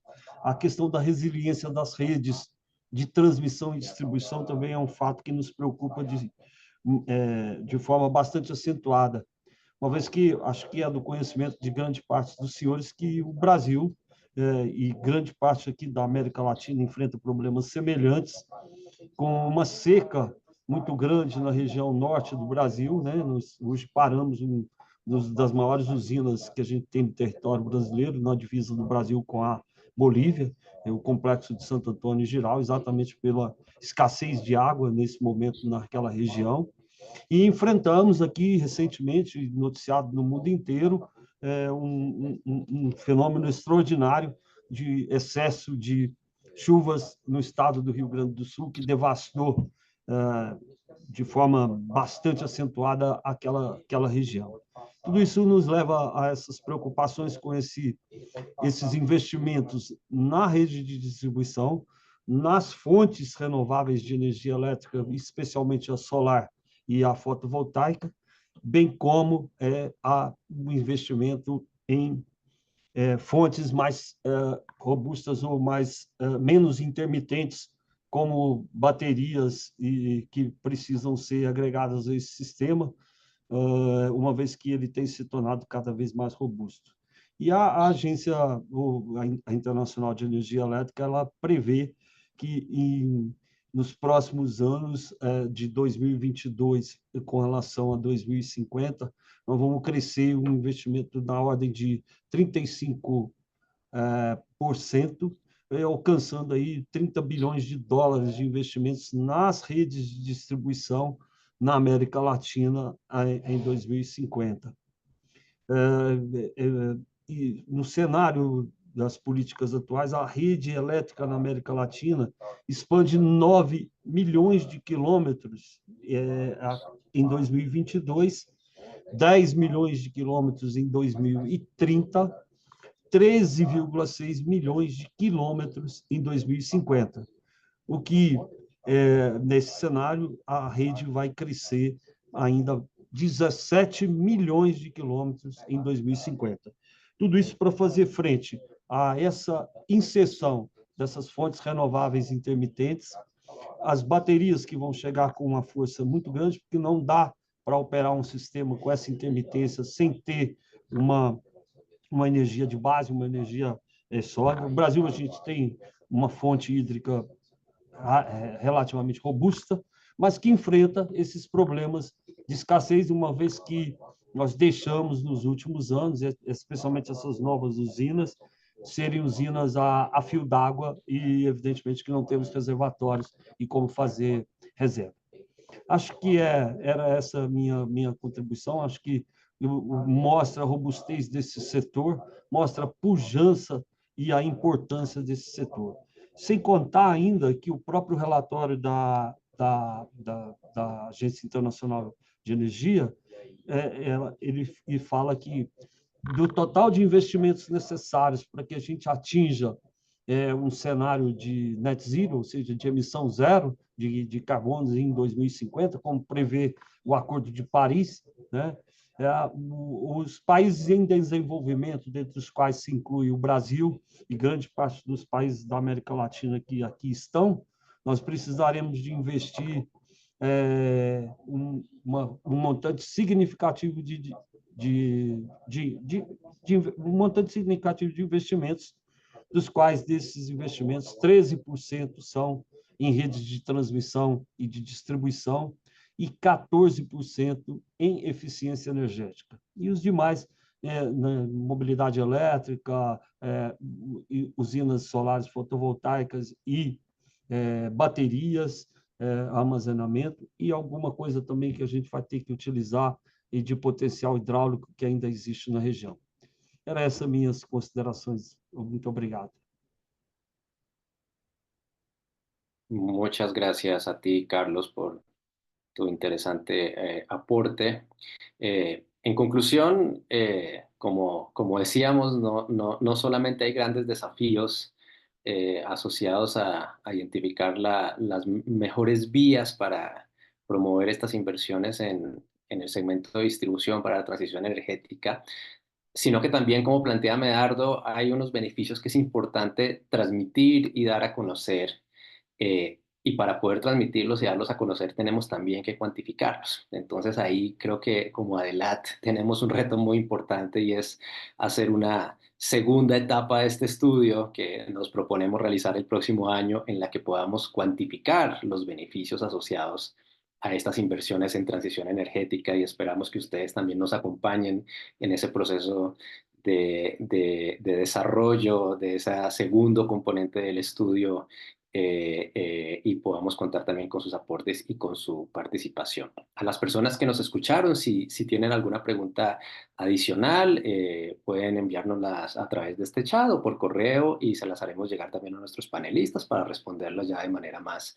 Speaker 6: a questão da resiliência das redes de transmissão e distribuição também é um fato que nos preocupa de forma bastante acentuada, uma vez que acho que é do conhecimento de grande parte dos senhores que o Brasil e grande parte aqui da América Latina enfrenta problemas semelhantes, com uma seca muito grande na região norte do Brasil, né? Nós hoje paramos das maiores usinas que a gente tem no território brasileiro, na divisa do Brasil com a Bolívia, o Complexo de Santo Antônio Geral, exatamente pela escassez de água nesse momento naquela região. E enfrentamos aqui recentemente, noticiado no mundo inteiro, um fenômeno extraordinário de excesso de chuvas no estado do Rio Grande do Sul, que devastou de forma bastante acentuada aquela região. Tudo isso nos leva a essas preocupações com esses investimentos na rede de distribuição, nas fontes renováveis de energia elétrica, especialmente a solar e a fotovoltaica, bem como o investimento em fontes mais robustas ou menos intermitentes, como baterias que precisam ser agregadas a esse sistema, uma vez que ele tem se tornado cada vez mais robusto. E a agência a Internacional de Energia Elétrica, ela prevê que nos próximos anos, de 2022 com relação a 2050, nós vamos crescer um investimento na ordem de 35%, alcançando aí 30 bilhões de dólares de investimentos nas redes de distribuição na América Latina em 2050. E no cenário das políticas atuais, a rede elétrica na América Latina expande 9 milhões de quilômetros em 2022, 10 milhões de quilômetros em 2030, 13,6 milhões de quilômetros em 2050, o que, nesse cenário, a rede vai crescer ainda 17 milhões de quilômetros em 2050. Tudo isso para fazer frente a essa inserção dessas fontes renováveis intermitentes, as baterias que vão chegar com uma força muito grande, porque não dá para operar um sistema com essa intermitência sem ter uma energia de base, uma energia sólida. No Brasil, a gente tem uma fonte hídrica relativamente robusta, mas que enfrenta esses problemas de escassez, uma vez que nós deixamos nos últimos anos, especialmente essas novas usinas, serem usinas a fio d'água e, evidentemente, que não temos reservatórios e como fazer reserva. Acho que era essa minha contribuição. Acho que mostra a robustez desse setor, mostra a pujança e a importância desse setor. Sem contar ainda que o próprio relatório da Agência Internacional de Energia, ele fala que do total de investimentos necessários para que a gente atinja um cenário de net zero, ou seja, de emissão zero de carbono em 2050, como prevê o Acordo de Paris, né? Os países em desenvolvimento, dentre os quais se inclui o Brasil e grande parte dos países da América Latina que aqui estão, nós precisaremos de investir um montante significativo um montante significativo de investimentos, dos quais desses investimentos 13% são em redes de transmissão e de distribuição e 14% em eficiência energética. E os demais, na mobilidade elétrica, usinas solares fotovoltaicas e baterias, armazenamento e alguma coisa também que a gente vai ter que utilizar e de potencial hidráulico que ainda existe na região. Eram essas minhas considerações. Muito obrigado.
Speaker 4: Muchas gracias a ti, Carlos, por tu interesante aporte. En conclusión, como decíamos, no solamente hay grandes desafíos asociados a identificar las mejores vías para promover estas inversiones en el segmento de distribución para la transición energética, sino que también, como plantea Medardo, hay unos beneficios que es importante transmitir y dar a conocer. Y para poder transmitirlos y darlos a conocer tenemos también que cuantificarlos. Entonces ahí creo que como ADELAT tenemos un reto muy importante y es hacer una segunda etapa de este estudio que nos proponemos realizar el próximo año en la que podamos cuantificar los beneficios asociados a estas inversiones en transición energética y esperamos que ustedes también nos acompañen en ese proceso de desarrollo de ese segundo componente del estudio y podamos contar también con sus aportes y con su participación. A las personas que nos escucharon, si tienen alguna pregunta adicional, pueden enviárnoslas a través de este chat o por correo y se las haremos llegar también a nuestros panelistas para responderlas ya de manera más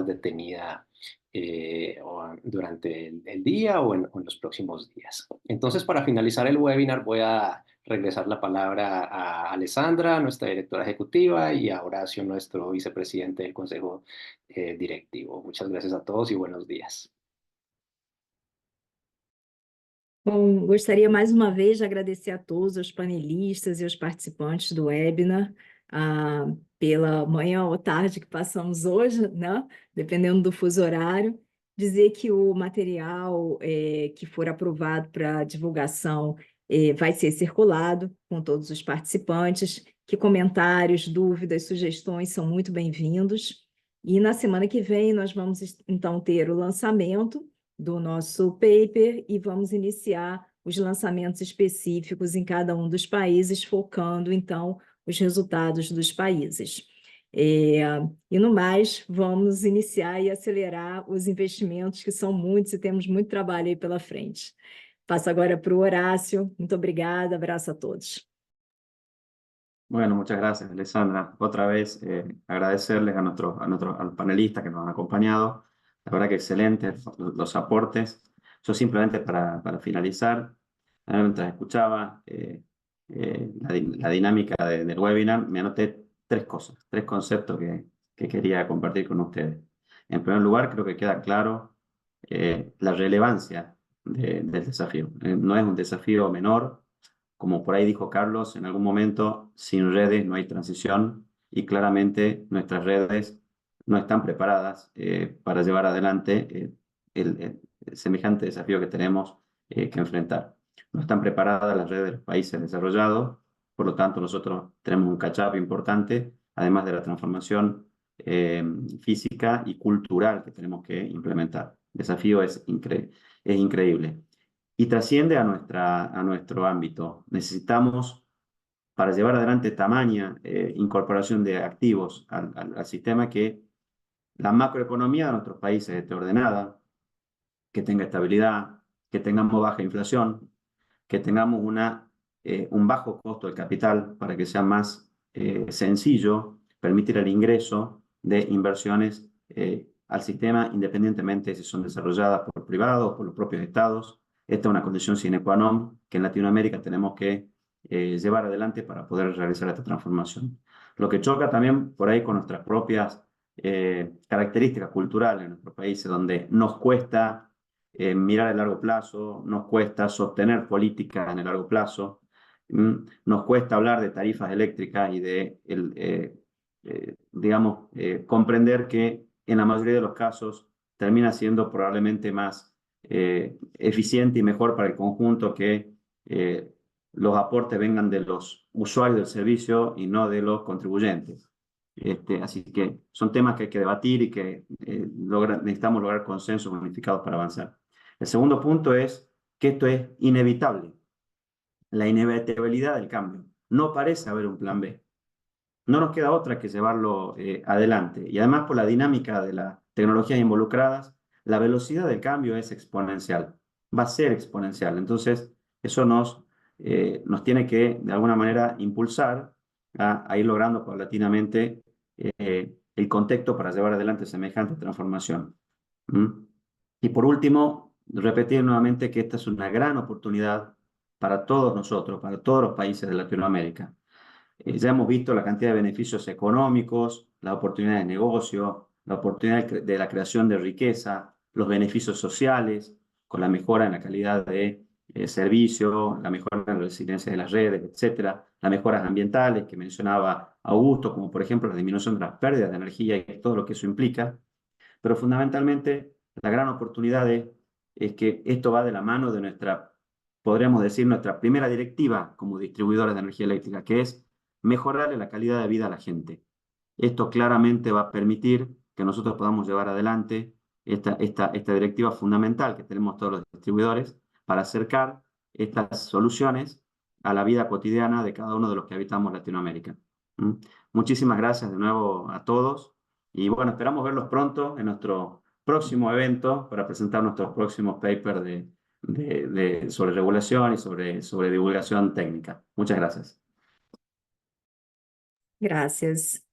Speaker 4: detenida durante el día o en los próximos días. Entonces, para finalizar el webinar, voy a regresar la palabra a Alessandra, nuestra directora ejecutiva, y a Horacio, nuestro vicepresidente del Consejo Directivo. Muchas gracias a todos y buenos días.
Speaker 2: Bom, gostaria mais uma vez de agradecer a todos os panelistas e os participantes do webinar pela manhã ou tarde que passamos hoje, né? Dependendo do fuso horário. Dizer que o material que for aprovado para divulgação vai ser circulado com todos os participantes, que comentários, dúvidas, sugestões são muito bem-vindos. E na semana que vem nós vamos então ter o lançamento do nosso paper e vamos iniciar os lançamentos específicos em cada um dos países, focando então os resultados dos países. E no mais, vamos iniciar e acelerar os investimentos, que são muitos e temos muito trabalho aí pela frente. Passo agora para o Horacio. Muito obrigada, abraço a todos.
Speaker 1: Bueno, muchas gracias, Alessandra. Otra vez agradecerles al panelista que nos han acompañado. La verdad que excelentes los aportes. Yo simplemente para finalizar, mientras escuchaba la dinámica del webinar, me anoté tres cosas, tres conceptos que quería compartir con ustedes. En primer lugar, creo que queda claro la relevancia del desafío. No es un desafío menor, como por ahí dijo Carlos en algún momento, sin redes no hay transición y claramente nuestras redes no están preparadas para llevar adelante el semejante desafío que tenemos que enfrentar. No están preparadas las redes de los países desarrollados, por lo tanto nosotros tenemos un catch-up importante, además de la transformación física y cultural que tenemos que implementar. El desafío es increíble y trasciende a nuestro ámbito. Necesitamos, para llevar adelante tamaña incorporación de activos al sistema, que la macroeconomía de nuestros países esté ordenada, que tenga estabilidad, que tengamos baja inflación, que tengamos un bajo costo del capital para que sea más sencillo permitir el ingreso de inversiones al sistema, independientemente si son desarrolladas por privados o por los propios estados. Esta es una condición sine qua non que en Latinoamérica tenemos que llevar adelante para poder realizar esta transformación. Lo que choca también por ahí con nuestras propias características culturales en nuestros países, donde nos cuesta mirar a largo plazo, nos cuesta sostener políticas en el largo plazo, nos cuesta hablar de tarifas eléctricas y de, digamos, comprender que en la mayoría de los casos termina siendo probablemente más eficiente y mejor para el conjunto que los aportes vengan de los usuarios del servicio y no de los contribuyentes. Así que son temas que hay que debatir y que necesitamos lograr consensos unificados para avanzar. El segundo punto es que esto es inevitable, la inevitabilidad del cambio. No parece haber un plan B. No nos queda otra que llevarlo adelante. Y además, por la dinámica de las tecnologías involucradas, la velocidad del cambio es exponencial. Va a ser exponencial. Entonces, eso nos tiene que, de alguna manera, impulsar a ir logrando paulatinamente el contexto para llevar adelante semejante transformación. Y por último, repetir nuevamente que esta es una gran oportunidad para todos nosotros, para todos los países de Latinoamérica. Ya hemos visto la cantidad de beneficios económicos, la oportunidad de negocio, la oportunidad de la creación de riqueza, los beneficios sociales, con la mejora en la calidad de servicio, la mejora en la resiliencia de las redes, etcétera, las mejoras ambientales que mencionaba Augusto, como por ejemplo la disminución de las pérdidas de energía y todo lo que eso implica. Pero fundamentalmente, la gran oportunidad es que esto va de la mano de nuestra, podríamos decir, nuestra primera directiva como distribuidores de energía eléctrica, que es mejorarle la calidad de vida a la gente. Esto claramente va a permitir que nosotros podamos llevar adelante esta directiva fundamental que tenemos todos los distribuidores para acercar estas soluciones a la vida cotidiana de cada uno de los que habitamos Latinoamérica. Muchísimas gracias de nuevo a todos y bueno, esperamos verlos pronto en nuestro próximo evento para presentar nuestros próximos papers sobre regulación y sobre divulgación técnica. Muchas gracias.
Speaker 2: Gracias.